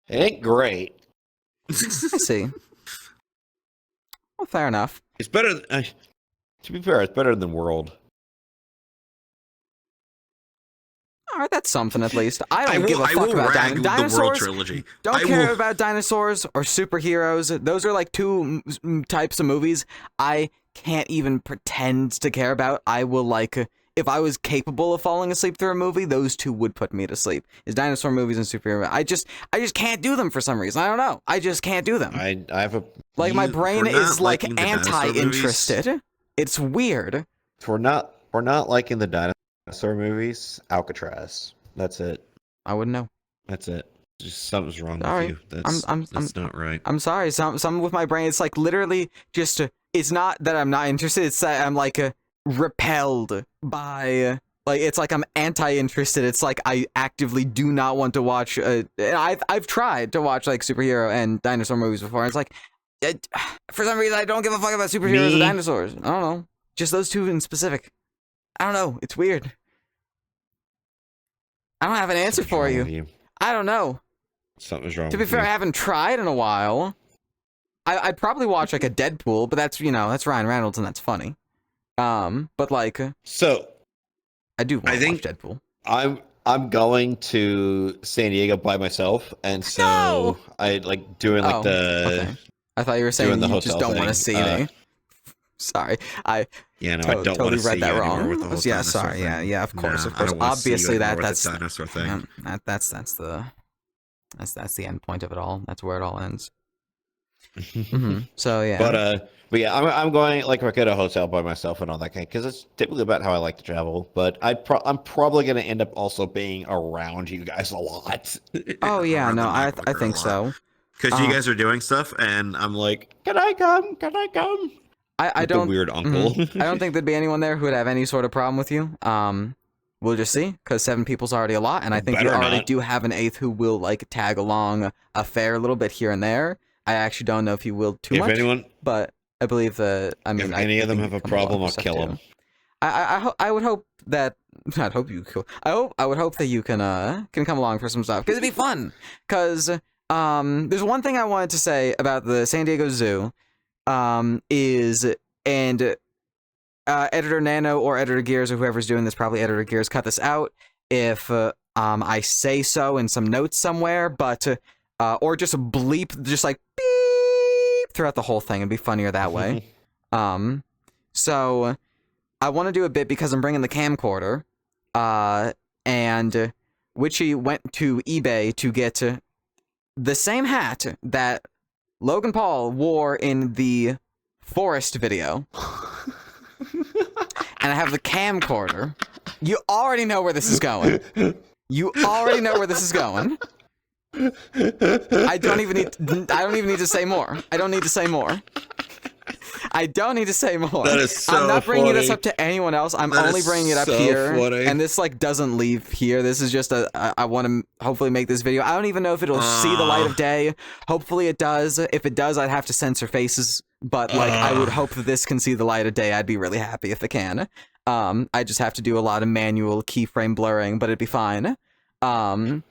It ain't great. I see. Well, fair enough. It's better. To be fair, it's better than World. All right, that's something at least. I don't will, give a I fuck will about rag the World dinosaurs. trilogy. Don't I care will- about dinosaurs or superheroes. Those are like two types of movies I can't even pretend to care about. I will like, if I was capable of falling asleep through a movie, those two would put me to sleep. Is dinosaur movies and superhero. I just can't do them for some reason. I don't know. I just can't do them. I have a. Like my brain for not is like liking the dinosaur movies- anti-interested. It's weird. We're not liking the dinosaur movies. Alcatraz. That's it. I wouldn't know. That's it. Just something's wrong Sorry. with you. That's not right. I'm sorry. Some with my brain, it's like literally just. It's not that I'm not interested. It's that I'm like repelled by. Like it's like I'm anti-interested. It's like I actively do not want to watch. And I've tried to watch like superhero and dinosaur movies before. And it's like, for some reason I don't give a fuck about superheroes or Me? dinosaurs. I don't know. Just those two in specific. I don't know. It's weird. I don't have an answer Something's for wrong you. with you. I don't know. Something's wrong. To be with fair, I you. haven't tried in a while. I'd probably watch like a Deadpool, but that's that's Ryan Reynolds and that's funny. But like So I do want I to think- watch Deadpool. I'm going to San Diego by myself, and so No! I like doing like Okay. I thought you were saying doing the you just hotel don't want to thing. see me. Sorry, I Yeah, no, I don't totally want to read see that you wrong. anymore with the whole Yeah, dinosaur sorry. thing. Yeah, of course, Nah, of I course. don't wanna see you Obviously, anymore with that's the dinosaur thing. that's the end point of it all. That's the end point of it all. That's where it all ends. So yeah. But yeah, I'm going like at a hotel by myself and all that kind because it's typically about how I like to travel. But I'm probably going to end up also being around you guys a lot. Oh yeah, Around no, the I Nightwalker a think lot. so. Because you guys are doing stuff, and I'm like, can I come? Can I come? I With don't the weird uncle. I don't think there'd be anyone there who would have any sort of problem with you. We'll just see, because 7 people's already a lot, and I think you Better already not. do have an 8th who will like tag along a fair little bit here and there. I actually don't know if he will too If much, anyone, but I believe that. I mean, if any of them think have a he'd come along problem, for I'll stuff kill too. them. I would hope that. I'd hope you. I would hope that you can come along for some stuff, because it'd be fun. Because there's one thing I wanted to say about the San Diego Zoo, is and Editor Nano or Editor Gears or whoever's doing this, probably Editor Gears, cut this out if I say so in some notes somewhere, but or just bleep, just like beep throughout the whole thing. It'd be funnier that way. So I want to do a bit because I'm bringing the camcorder, and Witchy went to eBay to get the same hat that Logan Paul wore in the Forest video. And I have the camcorder. You already know where this is going. You already know where this is going. I don't even need to say more. I don't need to say more. I don't need to say more. That is so I'm not bringing this funny. up to anyone else. I'm That only is bringing it up so here. funny. And this like doesn't leave here. This is just I want to hopefully make this video. I don't even know if it'll see the light of day. Hopefully it does. If it does, I'd have to censor faces. But like I would hope that this can see the light of day. I'd be really happy if it can. I just have to do a lot of manual keyframe blurring, but it'd be fine. But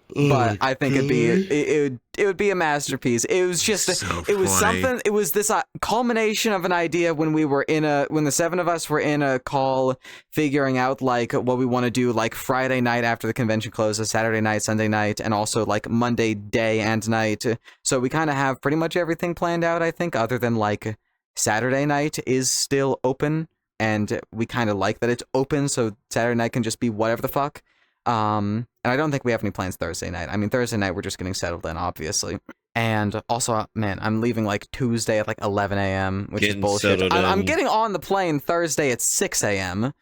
I think it would be a masterpiece. It was just it was something. It was this culmination of an idea when the 7 of us were in a call figuring out like what we want to do like Friday night after the convention closes, Saturday night, Sunday night, and also like Monday day and night. So we kind of have pretty much everything planned out, I think, other than like Saturday night is still open, and we kind of like that it's open, so Saturday night can just be whatever the fuck. And I don't think we have any plans Thursday night. I mean, Thursday night we're just getting settled in, obviously. And also, man, I'm leaving like Tuesday at like 11 a.m., which is bullshit. I'm getting on the plane Thursday at 6 a.m.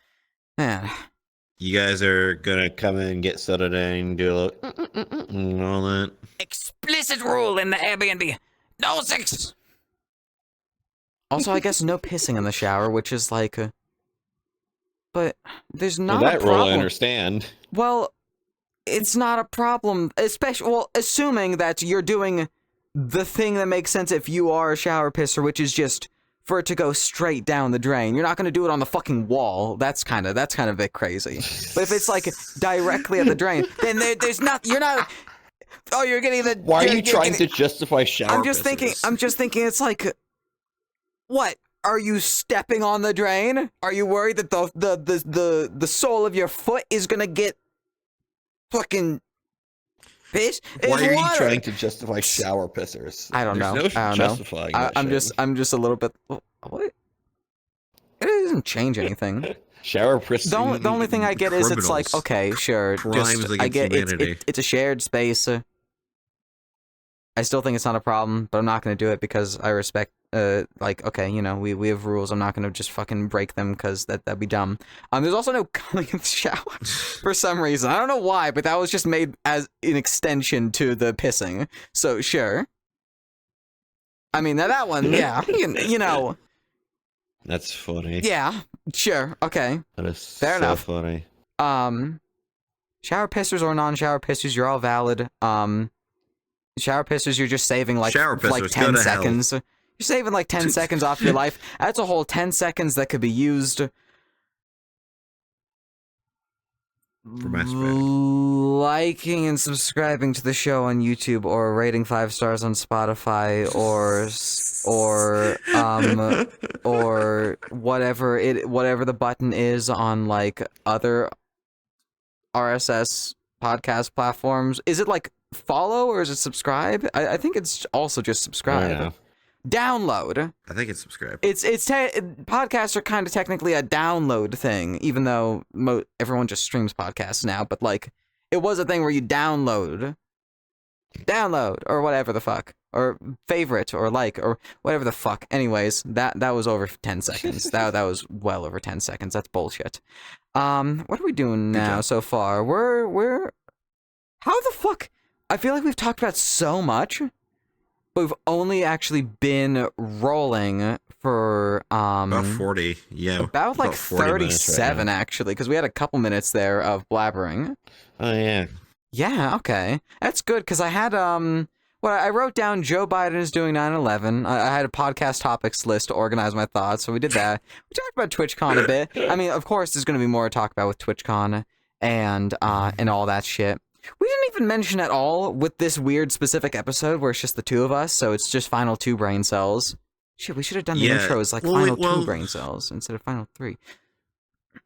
Man. You guys are gonna come in and get settled in, do a little and all that. Explicit rule in the Airbnb: no sex. Also, I guess no pissing in the shower, which is like, but there's not Well, that a problem. rule I understand. Well, it's not a problem, especially assuming that you're doing the thing that makes sense if you are a shower pisser, which is just for it to go straight down the drain. You're not going to do it on the fucking wall. That's kind of a bit crazy. But if it's like directly at the drain, then there's not. You're not. Oh, you're getting the. Why are you trying to justify shower? I'm just thinking. It's like, what? Are you stepping on the drain? Are you worried that the sole of your foot is gonna get fucking pissed? Why are you trying to justify shower pissers? I don't know. There's no I don't know. justifying that shit. I'm just a little bit. What? It doesn't change anything. Shower pissers. The only thing I get is it's like, okay, sure, Crimes I get humanity. it's a shared space. I still think it's not a problem, but I'm not going to do it because I respect, like, okay, you know, we have rules. I'm not going to just fucking break them because that'd be dumb. There's also no coming in the shower for some reason. I don't know why, but that was just made as an extension to the pissing. So, sure. I mean, that one, yeah, you know. That's funny. Yeah, sure, okay. That is Fair so enough. funny. Shower pissers or non-shower pissers, you're all valid. Shower pissers, you're just saving like Shower pissers, like go 10 to seconds. You're saving like 10 seconds off your life. That's a whole 10 seconds that could be used For masturbating. liking and subscribing to the show on YouTube, or rating 5 stars on Spotify, or whatever the button is on like other RSS podcast platforms. Is it like follow or is it subscribe? I think it's also just subscribe. Download. I think it's subscribe. Podcasts are kind of technically a download thing, even though everyone just streams podcasts now. But like, it was a thing where you download or whatever the fuck. or favorite or like or whatever the fuck. Anyways, that was over 10 seconds. that was well over 10 seconds. That's bullshit. What are we doing now job. so far? We're how the fuck? I feel like we've talked about so much, but we've only actually been rolling for About 40, yeah. about like 40 minutes 37 right actually, because we had a couple minutes there of blabbering. now. Oh, yeah. Yeah, okay. That's good, because I had, I wrote down Joe Biden is doing 9/11. I had a podcast topics list to organize my thoughts, so we did that. We talked about TwitchCon a bit. I mean, of course, there's going to be more to talk about with TwitchCon and all that shit. We didn't even mention at all with this weird specific episode where it's just the two of us, so it's just final 2 brain cells. Shit, we should have done the intros like final 2 brain cells instead of final 3.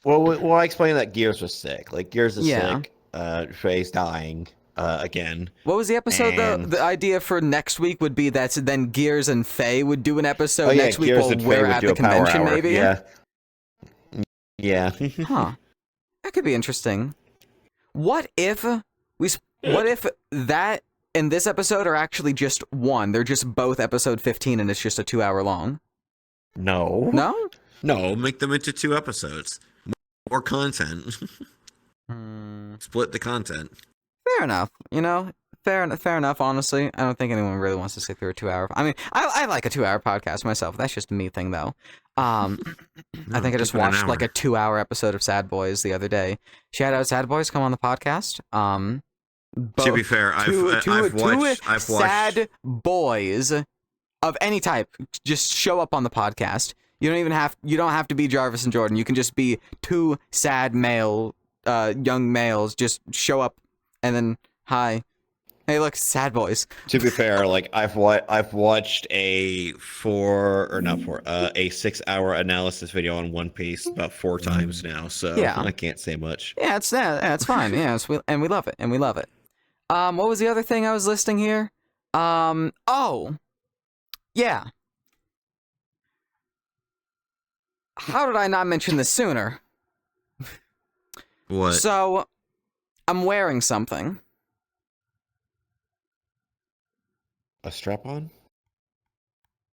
Well, I explained that Gears was sick. Like, Gears is Yeah. sick. Faye's dying again. What was the episode though? And- The idea for next week would be that then Gears and Faye would do an episode next week Gears while and Faye we're would at do the a power convention, hour. maybe? Yeah. Huh. That could be interesting. What if what if that and this episode are actually just one? They're just both episode 15 and it's just a 2-hour long. No. No? No, make them into 2 episodes. More content. Split the content. Fair enough. You know, fair enough. Honestly, I don't think anyone really wants to sit through a 2-hour. I mean, I like a 2-hour podcast myself. That's just a me thing, though. I think I just keep it an watched like hour. a 2-hour episode of Sad Boys the other day. Shout out Sad Boys, come on the podcast. To be fair, I've watched sad boys of any type just show up on the podcast. You don't have to be Jarvis and Jordan. You can just be 2 sad young males just show up and then hi. Hey, look, Sad Boys. To be fair, like I've watched a 6-hour analysis video on One Piece about 4 times now, so Yeah. I can't say much. Yeah, it's fine. Yeah, and we love it. What was the other thing I was listing here? Oh, yeah. How did I not mention this sooner? What? So, I'm wearing something. A strap-on?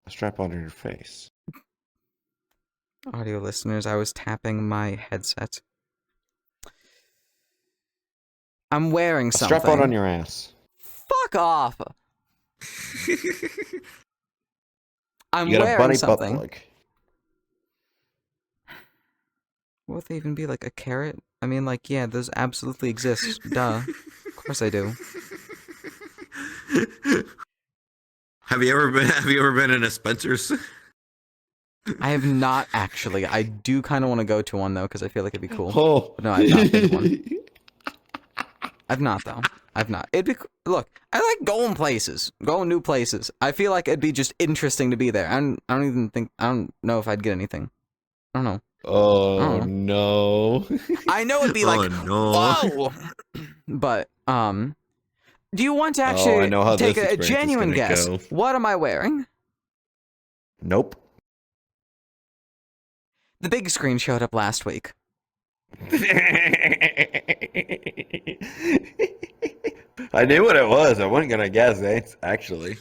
A strap-on your face. Audio listeners, I was tapping my headset. I'm wearing A something. strap-on on your ass. Fuck off. I'm You got a wearing bunny butt something. plug. What would they even be, like a carrot? I mean, like, yeah, those absolutely exist. Duh. Of course I do. Have you ever been in a Spencer's? I have not actually. I do kind of want to go to one though, because I feel like it'd be cool. Oh. But no, I've not been to one. I've not though. I've not. It'd be look. I like going places, going new places. I feel like it'd be just interesting to be there. I don't know if I'd get anything. I don't know. Oh no. I know it'd be like, no. whoa. But do you want to I actually know how take this a experience is genuine gonna guess? go. What am I wearing? Nope. The big screen showed up last week. I knew what it was. I wasn't gonna guess it, actually.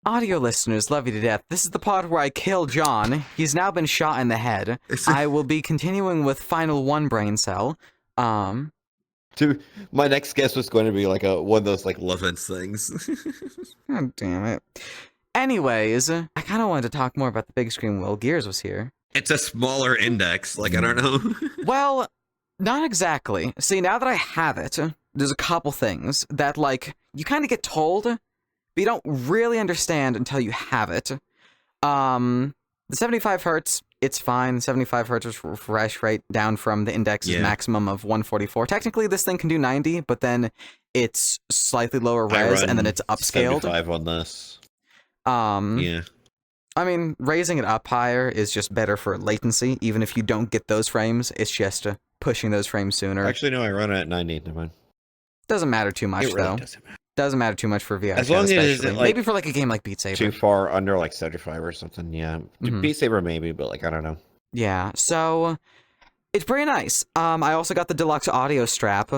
Audio listeners, love you to death. This is the part where I kill John. He's now been shot in the head. I will be continuing with final 1 brain cell. My next guess was going to be like one of those like Lovins things. God damn it. Anyways, I kind of wanted to talk more about the big screen while Gears was here. It's a smaller index. Like I don't know. Well, not exactly. See, now that I have it, there's a couple things that, like, you kind of get told, but you don't really understand until you have it. The 75 hertz, it's fine. 75 hertz is refresh rate down from the index's maximum of 144. Technically, this thing can do 90, but then it's slightly lower res, and then it's upscaled. 75 on this. Yeah. I mean, raising it up higher is just better for latency. Even if you don't get those frames, it's just pushing those frames sooner. Actually, no, I run it at 90. Never mind. Doesn't matter too much, It really though. doesn't matter. Doesn't matter too much for VR As chat, long as it especially. isn't, like, Maybe for like a game like Beat Saber. Too far under like 75 or something. Yeah. Mhm. Beat Saber maybe, but like I don't know. Yeah, so it's pretty nice. I also got the deluxe audio strap.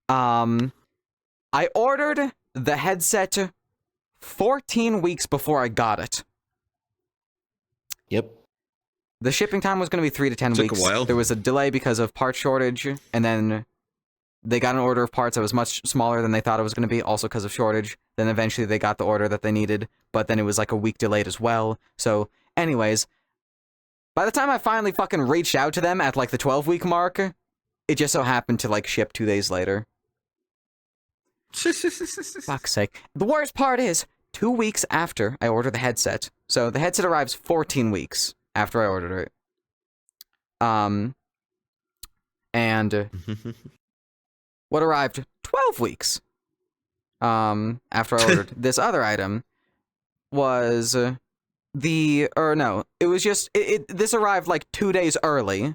I ordered the headset 14 weeks before I got it. Yep. The shipping time was going to be 3 to 10 Took weeks. a while. There was a delay because of part shortage, and then they got an order of parts that was much smaller than they thought it was going to be, also because of shortage. Then eventually they got the order that they needed, but then it was like a week delayed as well. So, anyways, by the time I finally fucking reached out to them at like the 12-week mark, it just so happened to like ship 2 days later. Fuck's sake. The worst part is, 2 weeks after I ordered the headset. So the headset arrives 14 weeks after I ordered it. And what arrived 12 weeks after I ordered this other item was this arrived like 2 days early,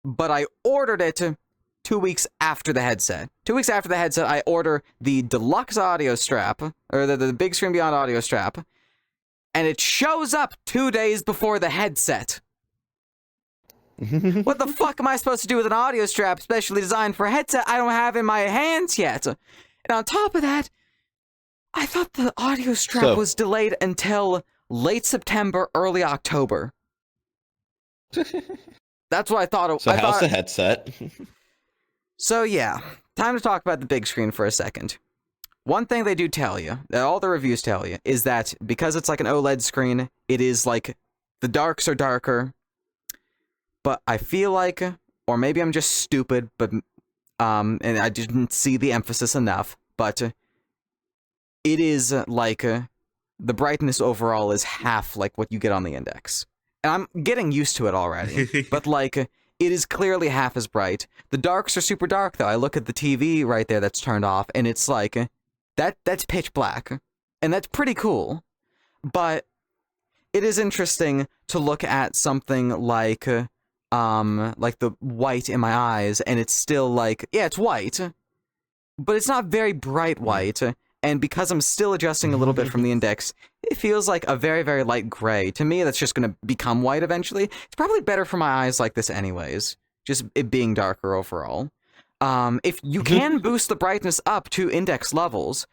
but I ordered it 2 weeks after the headset. 2 weeks after the headset, I order the deluxe audio strap, or the Big Screen Beyond audio strap, and it shows up 2 days before the headset. What the fuck am I supposed to do with an audio strap specially designed for a headset I don't have in my hands yet? And on top of that, I thought the audio strap was delayed until late September, early October. That's what I thought. How's the headset? So yeah, time to talk about the big screen for a second. One thing they do tell you, that all the reviews tell you, is that because it's like an OLED screen, it is like, the darks are darker. But I feel like, or maybe I'm just stupid, but, and I didn't see the emphasis enough, but it is like, the brightness overall is half like what you get on the Index. And I'm getting used to it already, but like, it is clearly half as bright. The darks are super dark though. I look at the TV right there that's turned off, and it's like, that's pitch black. And that's pretty cool. But it is interesting to look at something like the white in my eyes, and it's still like, yeah, it's white, but it's not very bright white, and because I'm still adjusting a little bit from the Index, it feels like a very, very light gray. To me, that's just gonna become white eventually. It's probably better for my eyes like this anyways, just it being darker overall. If you can boost the brightness up to Index levels,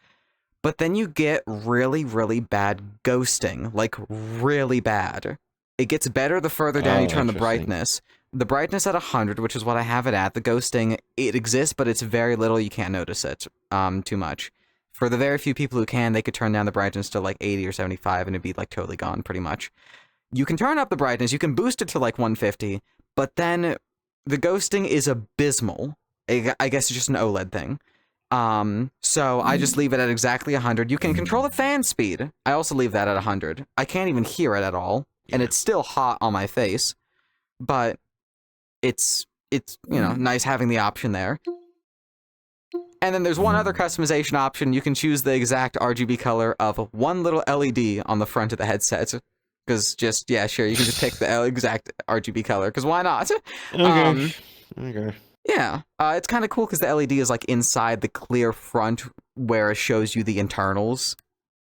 but then you get really, really bad ghosting, like really bad. It gets better the further down you turn the brightness. The brightness at 100, which is what I have it at. The ghosting, it exists, but it's very little. You can't notice it too much. For the very few people who can, they could turn down the brightness to like 80 or 75 and it'd be like totally gone pretty much. You can turn up the brightness, you can boost it to like 150, but then the ghosting is abysmal. I guess it's just an OLED thing. So I just leave it at exactly 100. You can control the fan speed. I also leave that at 100. I can't even hear it at all. And it's still hot on my face, but it's nice having the option there. And then there's one other customization option. You can choose the exact RGB color of one little LED on the front of the headset. Because yeah, sure, you can just pick the exact RGB color, because why not? Okay. Yeah, it's kind of cool because the LED is like inside the clear front where it shows you the internals.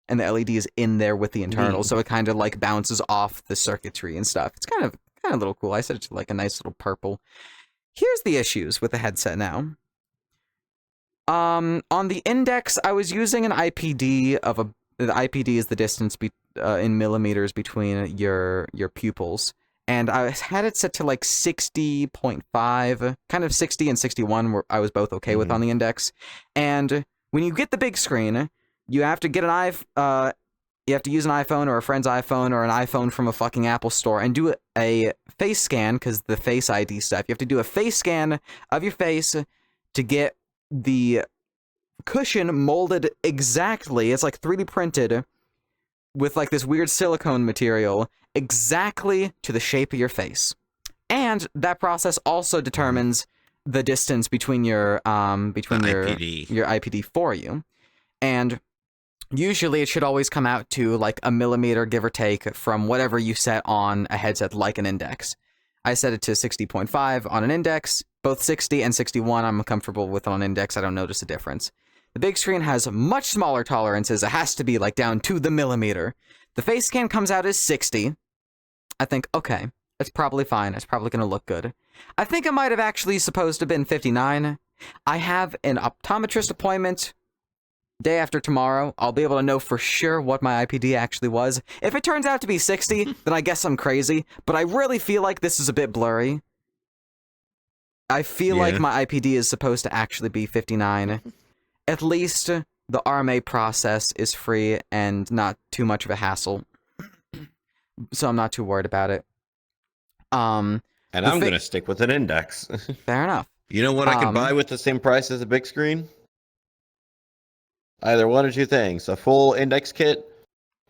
And the LED is in there with the internals, so it kind of like bounces off the circuitry and stuff. It's kind of a little cool. I set it to like a nice little purple. Here's the issues with the headset now. On the Index, I was using an IPD of the IPD is the distance in millimeters between your pupils, and I had it set to like 60.5, kind of 60 and 61, where I was both okay with on the Index. And when you get the big screen, you have to get you have to use an iPhone or a friend's iPhone or an iPhone from a fucking Apple store and do a face scan, because the Face ID stuff. You have to do a face scan of your face to get the cushion molded exactly. It's like 3D printed with like this weird silicone material exactly to the shape of your face. And that process also determines the distance between your IPD for you. And usually it should always come out to like a millimeter, give or take, from whatever you set on a headset like an Index. I set it to 60.5 on an Index. Both 60 and 61 I'm comfortable with on an Index. I don't notice a difference. The big screen has much smaller tolerances. It has to be like down to the millimeter. The face scan comes out as 60. I think, okay, that's probably fine. It's probably going to look good. I think it might have actually supposed to have been 59. I have an optometrist appointment day after tomorrow, I'll be able to know for sure what my IPD actually was. If it turns out to be 60, then I guess I'm crazy, but I really feel like this is a bit blurry. I feel like my IPD is supposed to actually be 59. At least the RMA process is free and not too much of a hassle. So I'm not too worried about it. And I'm going to stick with an index. Fair enough. You know what I can buy with the same price as a big screen? Either one or two things. A full index kit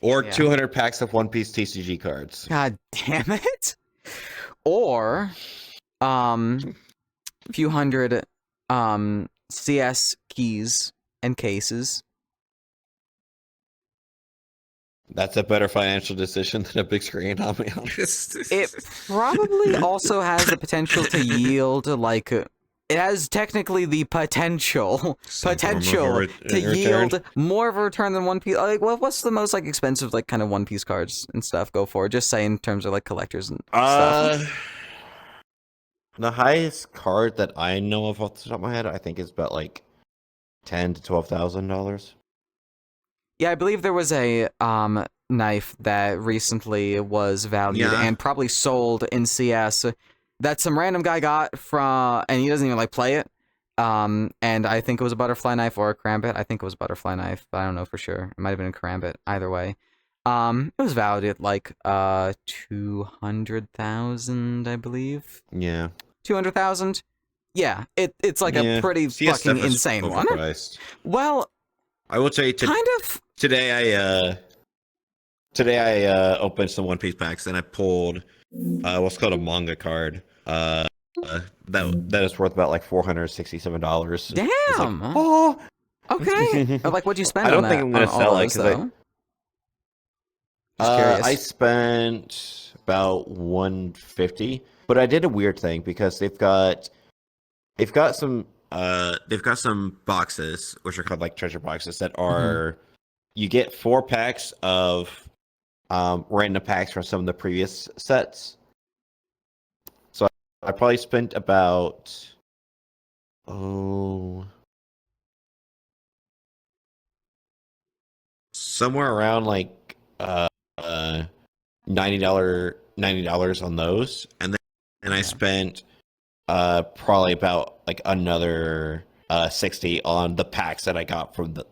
or 200 packs of One Piece TCG cards. God damn it. Or, a few hundred, CS keys and cases. That's a better financial decision than a big screen, I'll be honest. It probably also has the potential to yield, like, it has technically the potential to yield more of a return than One Piece. Like, what's the most, like, expensive, like, kind of One Piece cards and stuff go for? Just say in terms of, like, collectors and stuff. The highest card that I know of off the top of my head, I think is about, like, $10,000 to $12,000. Yeah, I believe there was a knife that recently was valued and probably sold in CS that some random guy got from, and he doesn't even like play it. And I think it was a butterfly knife or a karambit. I think it was a butterfly knife, but I don't know for sure. It might have been a karambit. Either way, it was valued at like 200,000, I believe. Yeah, 200,000. Yeah, it's like a pretty fucking insane one. Well, I will tell you, today I opened some One Piece packs and I pulled what's called a manga card. That is worth about like $467. Damn. Like, oh, okay. Like, what'd you spend? I don't on think that, I'm gonna sell it because I spent about $150, but I did a weird thing because they've got some boxes which are called like treasure boxes that are you get 4 packs of random packs from some of the previous sets. So I probably spent about somewhere around like $90 on those, and I spent probably about like another 60 on the packs that I got from the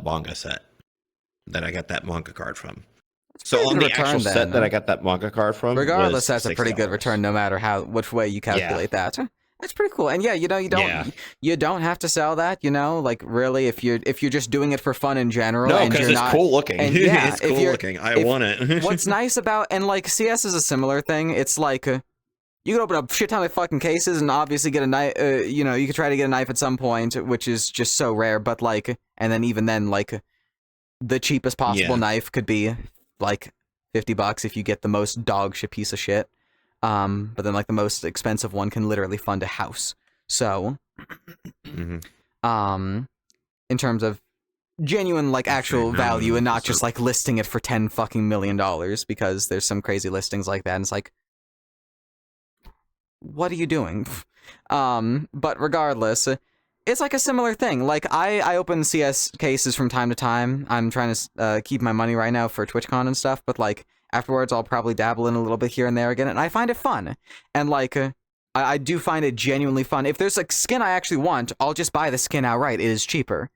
manga set that I got that manga card from. So on the actual set that I got that manga card from, regardless, that's a pretty good return, no matter which way you calculate that. That's pretty cool. And yeah, you don't have to sell that. Like really, if you're just doing it for fun in general. No, because it's cool looking. And yeah, it's cool looking. I want it. What's nice about like CS is a similar thing. It's like you can open up a shit ton of fucking cases and obviously get a knife. You could try to get a knife at some point, which is just so rare. But like, and then even then, like, the cheapest possible knife could be like $50 if you get the most dog shit piece of shit. But then like the most expensive one can literally fund a house. So, in terms of genuine like actual value and not just like listing it for $10 fucking million, because there's some crazy listings like that, and it's like, what are you doing? But regardless, it's like a similar thing. Like I open CS cases from time to time. I'm trying to keep my money right now for TwitchCon and stuff, but like afterwards I'll probably dabble in a little bit here and there again, and I find it fun. And like I do find it genuinely fun. If there's like skin I actually want, I'll just buy the skin outright. It is cheaper.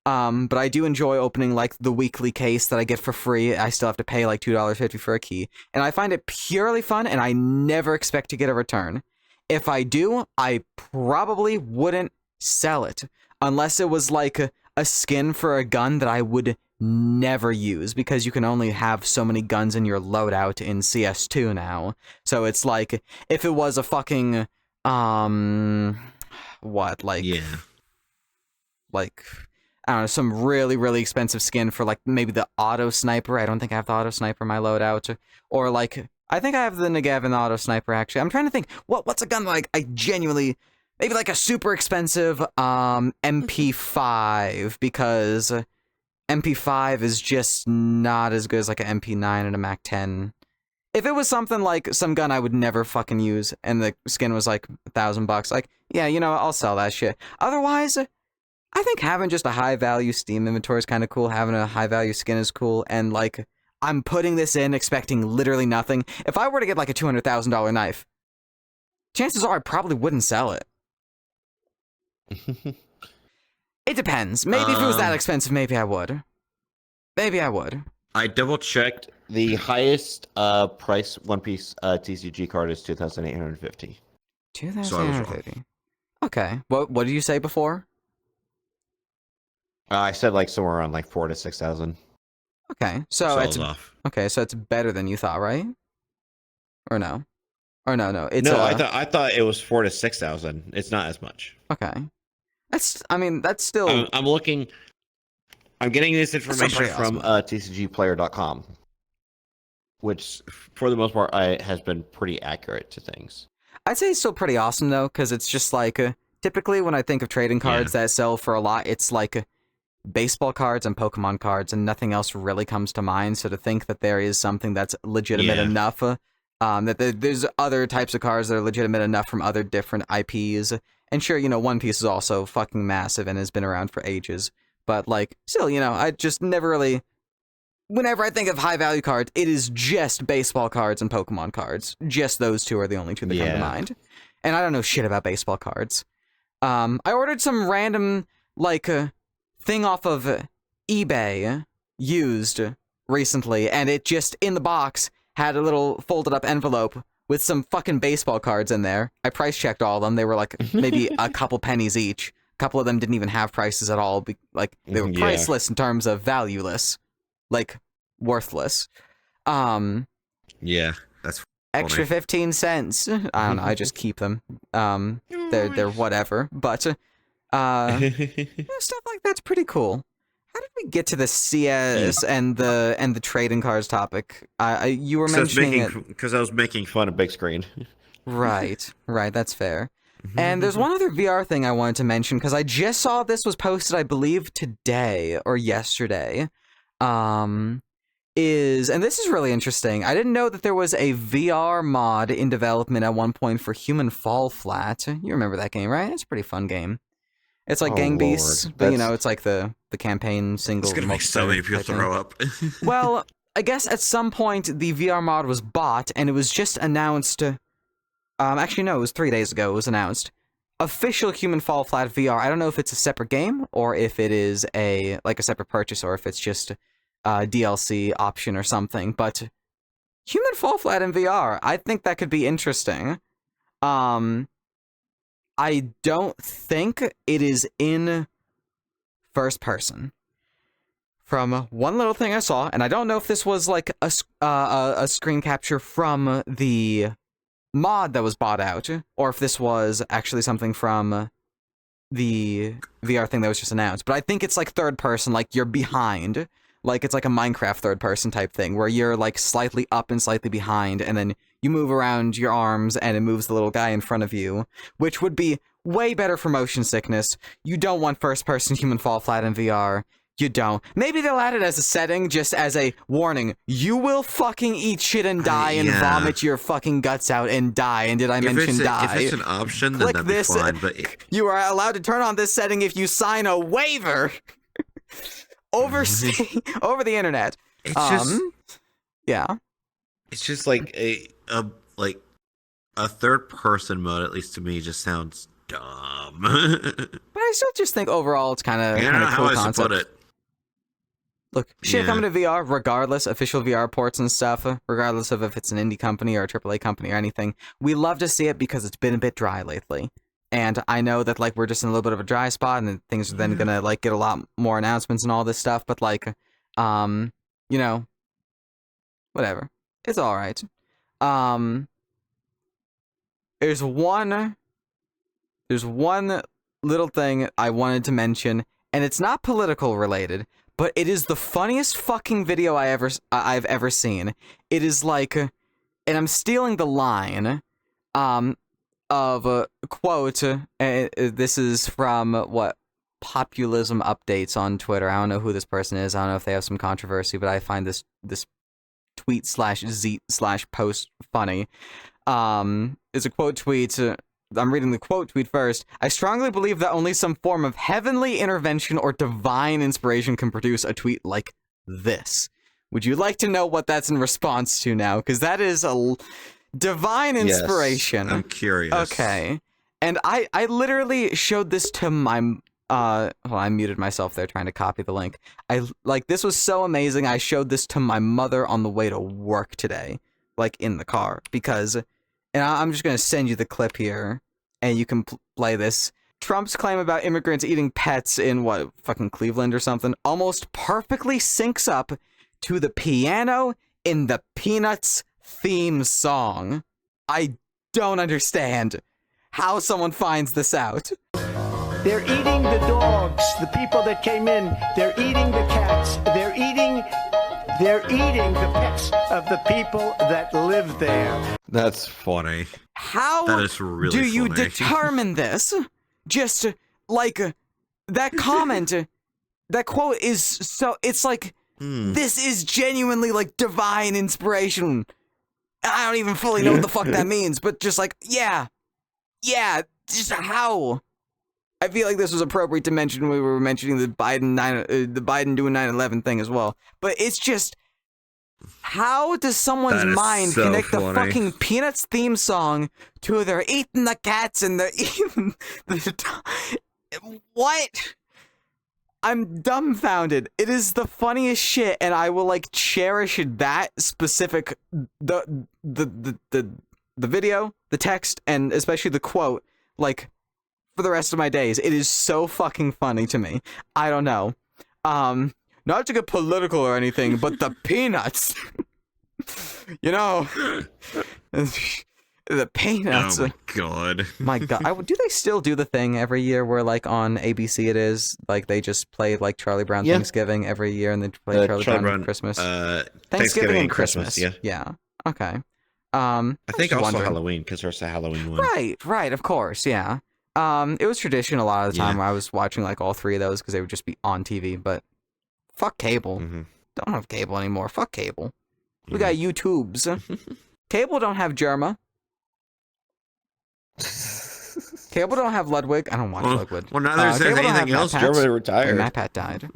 But I do enjoy opening like the weekly case that I get for free. I still have to pay like $2.50 for a key, and I find it purely fun, and I never expect to get a return. If I do, I probably wouldn't sell it unless it was like a skin for a gun that I would never use, because you can only have so many guns in your loadout in CS2 now. So it's like if it was a fucking like I don't know, some really, really expensive skin for like maybe the auto sniper. I don't think I have the auto sniper in my loadout, or like I think I have the Nagavan auto sniper actually. I'm trying to think what's a gun like I genuinely. Maybe like a super expensive MP5, because MP5 is just not as good as like an MP9 and a MAC-10. If it was something like some gun I would never fucking use and the skin was like $1,000, like, yeah, I'll sell that shit. Otherwise, I think having just a high value Steam inventory is kind of cool. Having a high value skin is cool, and like I'm putting this in expecting literally nothing. If I were to get like a $200,000 knife, chances are I probably wouldn't sell it. It depends. Maybe if it was that expensive, maybe I would. Maybe I would. I double checked. The highest price One Piece TCG card is 2,850. 2,850. Okay. What did you say before? I said like somewhere around like 4,000 to 6,000. Okay. So I it's was off. okay. So it's better than you thought, right? Or no? Or no? It's No, I thought it was 4,000 to 6,000. It's not as much. okay. That's still. I'm looking. I'm getting this information pretty from TCGplayer.com, which for the most part has been pretty accurate to things. I'd say it's still pretty awesome though, because it's just like typically when I think of trading cards that sell for a lot, it's like baseball cards and Pokemon cards, and nothing else really comes to mind. So to think that there is something that's legitimate enough, that there's other types of cards that are legitimate enough from other different IPs. And sure, One Piece is also fucking massive and has been around for ages. But, like, still, I just never really... Whenever I think of high-value cards, it is just baseball cards and Pokemon cards. Just those two are the only two that come to mind. And I don't know shit about baseball cards. I ordered some random, like, thing off of eBay, used, recently, and it just, in the box, had a little folded-up envelope with some fucking baseball cards in there. I price-checked all of them. They were, like, maybe a couple pennies each. A couple of them didn't even have prices at all. Like, they were priceless in terms of valueless. Like, worthless. Yeah, that's extra 15 cents. I don't know, I just keep them. They're whatever. But, stuff like that's pretty cool. How did we get to the CS and the trading cards topic? You were mentioning it because I was making fun of big screen. Right, that's fair. And there's one other VR thing I wanted to mention, because I just saw this was posted, I believe, today or yesterday. And this is really interesting. I didn't know that there was a VR mod in development at one point for Human Fall Flat. You remember that game, right? It's a pretty fun game. It's like Gang Beasts, but it's like the campaign single. It's gonna make so many people throw up. Well, I guess at some point the VR mod was bought, and it was just announced. Actually, no, it was 3 days ago. It was announced. Official Human Fall Flat VR. I don't know if it's a separate game or if it is a separate purchase or if it's just a DLC option or something. But Human Fall Flat in VR, I think that could be interesting. I don't think it is in first person. From one little thing I saw, and I don't know if this was like a screen capture from the mod that was bought out, or if this was actually something from the VR thing that was just announced. But I think it's like third person, like you're behind, like it's like a Minecraft third person type thing, where you're like slightly up and slightly behind, and then you move around your arms and it moves the little guy in front of you, which would be way better for motion sickness. You don't want first person Human Fall Flat in VR. You don't. Maybe they'll add it as a setting, just as a warning. You will fucking eat shit and die and vomit your fucking guts out and die. And did I mention die? If it's an option, then that'd be fine. But you are allowed to turn on this setting if you sign a waiver over the internet. It's just yeah. It's just like a third person mode. At least to me, just sounds dumb. But I still just think overall it's kind of cool concept. Put it. Look, shit coming to VR, regardless, official VR ports and stuff, regardless of if it's an indie company or a AAA company or anything, we love to see it because it's been a bit dry lately. And I know that, like, we're just in a little bit of a dry spot and things are then gonna, like, get a lot more announcements and all this stuff, but, like, whatever. It's alright. There's one little thing I wanted to mention, and it's not political related, but it is the funniest fucking video I've ever seen. It is like, and I'm stealing the line, of a quote. This is from Populism Updates on Twitter. I don't know who this person is. I don't know if they have some controversy, but I find this tweet /z/post funny. It's a quote tweet I'm reading the quote tweet first. I strongly believe that only some form of heavenly intervention or divine inspiration can produce a tweet like this. Would you like to know what that's in response to now? Because that is a divine inspiration. Yes, I'm curious. Okay. And I literally showed this to my well, I muted myself there trying to copy the link. This was so amazing. I showed this to my mother on the way to work today, like in the car, because, and I'm just going to send you the clip here and you can play this. Trump's claim about immigrants eating pets in what, fucking Cleveland or something, almost perfectly syncs up to the piano in the Peanuts theme song. I don't understand how someone finds this out. They're eating the dogs, the people that came in. They're eating the cats. They're eating the pets of the people that live there. That's funny. How That is really do you funny. determine this? Just like that comment, that quote is so, it's like, this is genuinely like divine inspiration. I don't even fully know what the fuck that means, but just like, yeah, just how? I feel like this was appropriate to mention when we were mentioning the Biden doing 9/11 thing as well. But it's just, how does someone's That is mind so connect the funny. fucking Peanuts theme song to they're eating the cats and they're eating what? I'm dumbfounded. It is the funniest shit, and I will like cherish that specific the video, the text, and especially the quote, like, for the rest of my days. It is so fucking funny to me. I don't know. Not to get political or anything, but the Peanuts. You know, the Peanuts. Oh my god. My god, do they still do the thing every year where, like, on ABC it is, like, they just play, like, Charlie Brown Yeah. Thanksgiving every year, and they play Charlie Brown on Christmas? Thanksgiving and Christmas. Yeah. Yeah. Okay. I think was also wondering. Halloween, because there's a Halloween one. Right, of course, yeah. It was tradition a lot of the time Yeah. where I was watching, like, all three of those because they would just be on TV, but fuck cable. Mhm. Don't have cable anymore. Fuck cable. We got YouTubes. Cable don't have Germa. Cable don't have Ludwig. I don't watch Ludwig. Well, now there's Cable don't have anything else. MatPat. Germany And retired. MatPat died.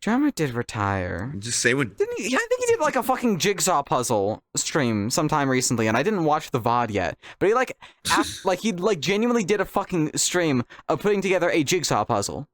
Germa did retire. Just say what. Didn't he? I think he did like a fucking jigsaw puzzle stream sometime recently, and I didn't watch the VOD yet. But he he genuinely did a fucking stream of putting together a jigsaw puzzle.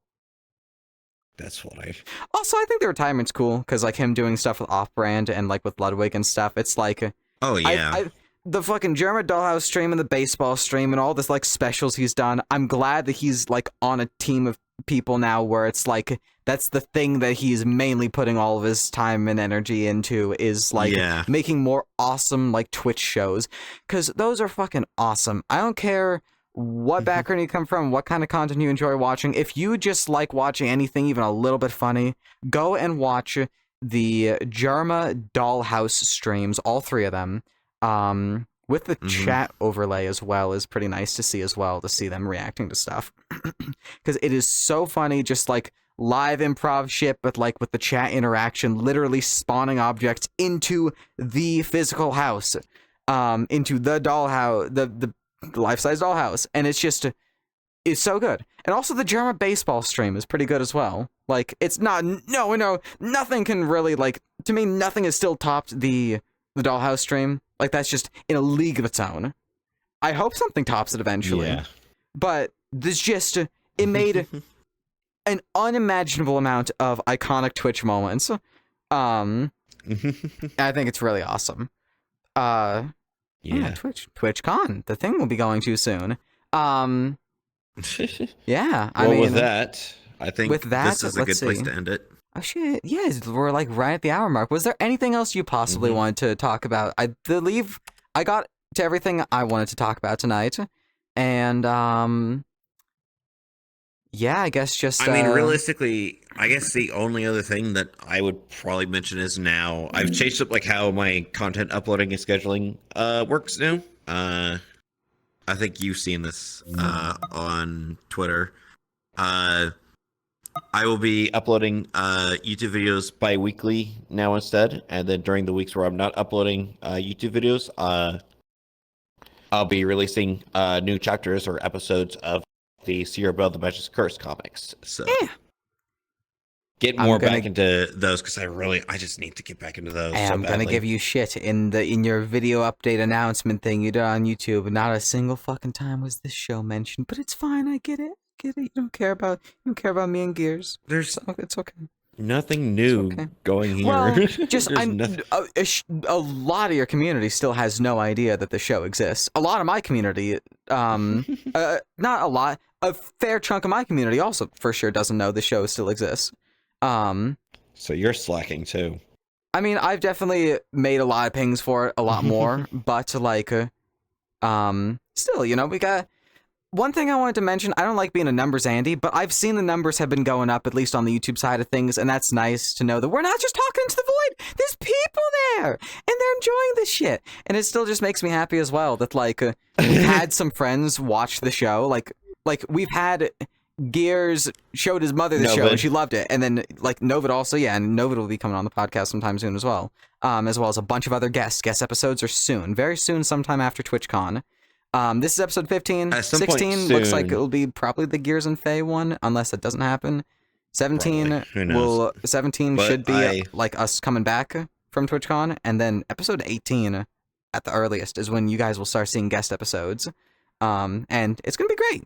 That's funny. Also, I think the retirement's cool because like him doing stuff with Off-Brand and like with Ludwig and stuff. It's like Oh yeah. the fucking German Dollhouse stream and the baseball stream and all this like specials he's done. I'm glad that he's like on a team of people now where it's like that's the thing that he's mainly putting all of his time and energy into is like Yeah. making more awesome like Twitch shows, because those are fucking awesome. I don't care what background you come from, what kind of content you enjoy watching. If you just like watching anything even a little bit funny, go and watch the Germa Dollhouse streams, all three of them. With the chat overlay as well is pretty nice to see as well, to see them reacting to stuff. Because it is so funny, just like live improv shit, but like with the chat interaction, literally spawning objects into the physical house, into the dollhouse, the life-size dollhouse. And it's just, it's so good. And also the German baseball stream is pretty good as well. Like, it's not, no, nothing can really, like, to me, nothing has still topped the dollhouse stream. Like, that's just in a league of its own. I hope something tops it eventually. Yeah. But this just, it made an unimaginable amount of iconic Twitch moments. I think it's really awesome. Yeah, Yeah. TwitchCon, the thing we'll be going to soon. Yeah, I Well, mean, with that, I think with that, this is a let's good place see. to end it. oh shit, yes, we're like right at the hour mark. Was there anything else you possibly wanted to talk about? I believe I got to everything I wanted to talk about tonight, and yeah, I guess just. I mean, realistically, I guess the only other thing that I would probably mention is now I've changed up like how my content uploading and scheduling works now. I think you've seen this on Twitter. I will be uploading YouTube videos bi-weekly now instead, and then during the weeks where I'm not uploading YouTube videos, I'll be releasing new chapters or episodes of the Sierra Bell the Magic's Curse comics. So Yeah. get I'm more gonna- back into those because I just need to get back into those. Hey, so I'm gonna badly. give you shit in your video update announcement thing you did on YouTube. Not a single fucking time was this show mentioned, but it's fine. I get it. You don't care about me and Gears. There's It's okay. nothing new okay. going here. Well, just There's I'm nothing- a lot of your community still has no idea that the show exists. A lot of my community, not a lot, a fair chunk of my community also for sure doesn't know the show still exists. So you're slacking too. I mean, I've definitely made a lot of pings for it, a lot more, but like, still, you know, we got. One thing I wanted to mention, I don't like being a numbers Andy, but I've seen the numbers have been going up, at least on the YouTube side of things, and that's nice to know that we're not just talking into the void. There's people there, and they're enjoying this shit. And it still just makes me happy as well that, like, we've had some friends watch the show. Like we've had Gears showed his mother the show, Novid. and she loved it. And then, like, Novid also, yeah, and Novid will be coming on the podcast sometime soon as well as a bunch of other guests. Guest episodes are soon, very soon, sometime after TwitchCon. This is episode 15. At some point 16 looks like soon. it'll be probably the Gears and Faye one, unless that doesn't happen. 17 Probably. Who knows? 17 But should be I- like us coming back from TwitchCon, and then episode 18 at the earliest is when you guys will start seeing guest episodes. And it's gonna be great.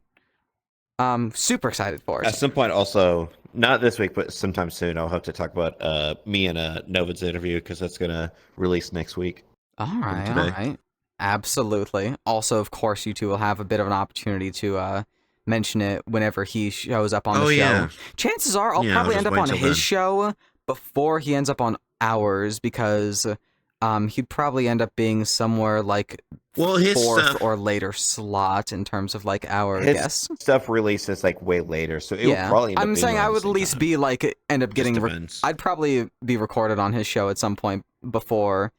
Super excited for At it. some point, also not this week, but sometime soon, I'll have to talk about me and Novid's interview because that's gonna release next week. All right, all today. right. Absolutely. Also, of course, you two will have a bit of an opportunity to mention it whenever he shows up on the Oh, show. yeah. Chances are I'll Yeah, probably I'll end just up wait on till his then. show before he ends up on ours because he'd probably end up being somewhere like Well, his fourth stuff, or later slot in terms of like our his guests. stuff releases like way later, so it will Yeah, probably. End up I'm being saying I around would the at same least time. be like end up Just getting. depends. I'd probably be recorded on his show at some point before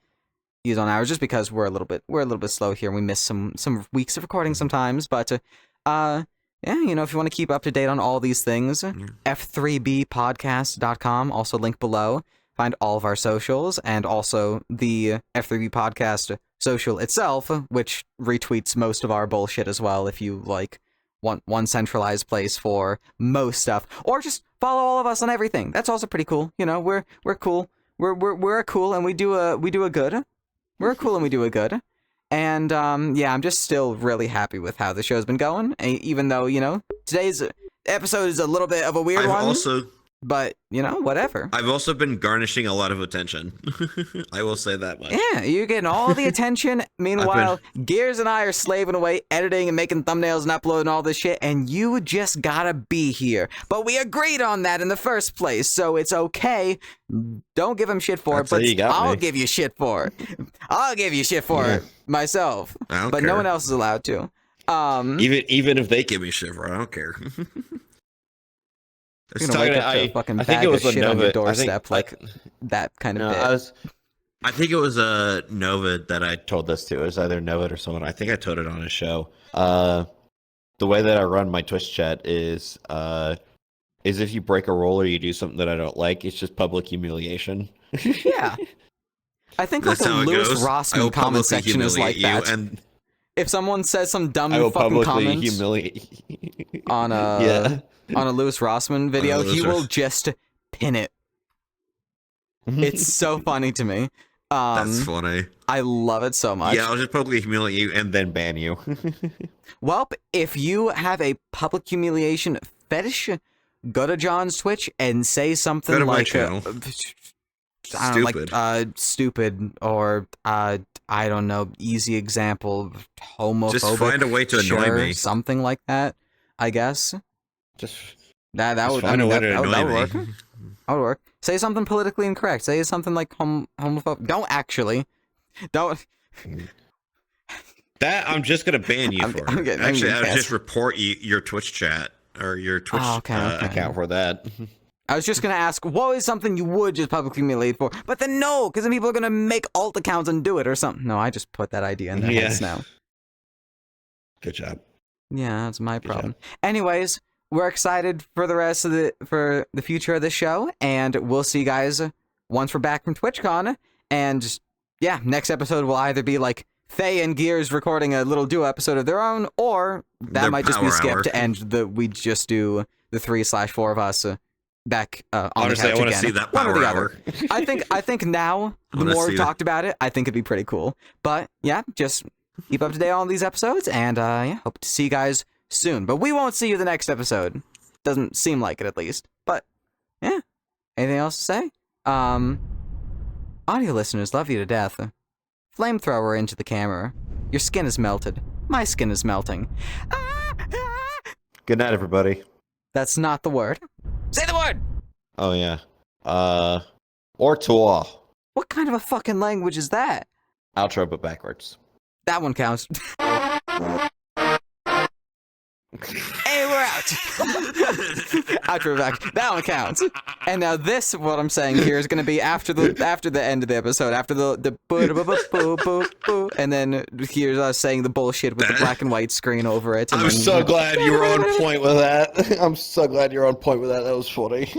he's on ours, just because we're a little bit slow here and we miss some weeks of recording sometimes. But yeah, you know, if you want to keep up to date on all these things, f3bpodcast.com, also link below. Find all of our socials and also the F3B podcast social itself, which retweets most of our bullshit as well. If you like want one centralized place for most stuff, or just follow all of us on everything. That's also pretty cool. You know, we're cool. We're cool, and we do a good. We're cool, and we do a good. And yeah, I'm just still really happy with how the show's been going. Even though, you know, today's episode is a little bit of a weird one. But, you know, whatever. I've also been garnishing a lot of attention. I will say that much. Yeah, you're getting all the attention. Meanwhile, Gears and I are slaving away, editing and making thumbnails and uploading all this shit, and you just gotta be here. But we agreed on that in the first place, so it's okay. Don't give him shit for That's it, but how you got I'll me. give you shit for it. I'll give you shit for it myself. I don't But care. no one else is allowed to. Even if they give me shit for it, I don't care. You're gonna wake up to a fucking bag of shit on your doorstep, like that kind of bit. I think it was Novid that I told this to. It was either Novid or someone. I think I told it on his show. The way that I run my Twitch chat is if you break a rule or you do something that I don't like, it's just public humiliation. Yeah. I think like That's the how it Lewis goes. I Rossman will comment publicly section is like humiliate that. you, and If someone says some dumb I will fucking publicly comment humiliate. on a Yeah. on a Lewis Rossman video, Lewis he will Ross- just pin it. It's so funny to me. That's funny. I love it so much. Yeah, I'll just publicly humiliate you and then ban you. Well, if you have a public humiliation fetish, go to John's Twitch and say something Go to my like channel. I don't know, Stupid. like stupid, or I don't know, easy example, homophobic. Just find a way to annoy sure, me. something like that. I guess Just that just would find a way to that would annoy work. me. That would work. Say something politically incorrect. Say something like homophobic. Don't That I'm just gonna ban you I'm- for. I'm getting Actually, I'll pissed. just report your Twitch chat or your Twitch okay. account for that. I was just gonna ask, what is something you would just publicly humiliate for? But then no, because then people are gonna make alt accounts and do it or something. No, I just put that idea in their Yeah. heads now. Good job. Yeah, that's my Good problem. Anyways, we're excited for the rest of the future of the show, and we'll see you guys once we're back from TwitchCon. And yeah, next episode will either be like Faye and Gears recording a little duo episode of their own, or that Their might just be power skipped hour. and we just do the 3/4 of us back on Honestly, the I couch want to again. see that One or power the hour. other. I think now the wanna more see we've that. talked about it, I think it'd be pretty cool. But yeah, just keep up to date on these episodes, and yeah, hope to see you guys soon. But we won't see you the next episode. Doesn't seem like it, at least. But yeah, anything else to say? Audio listeners love you to death. Flamethrower into the camera. Your skin is melted. My skin is melting. Good night, everybody. That's not the word. Say the word! Oh yeah. Ortois. What kind of a fucking language is that? Outro, but backwards. That one counts. Hey, we're out. Outro back. That one counts. And now this, what I'm saying here, is going to be after the end of the episode, after the boo boo boo boo boo, and then here's us saying the bullshit with the black and white screen over it. And I'm then, so glad you were on point with that. I'm so glad you're on point with that. That was funny.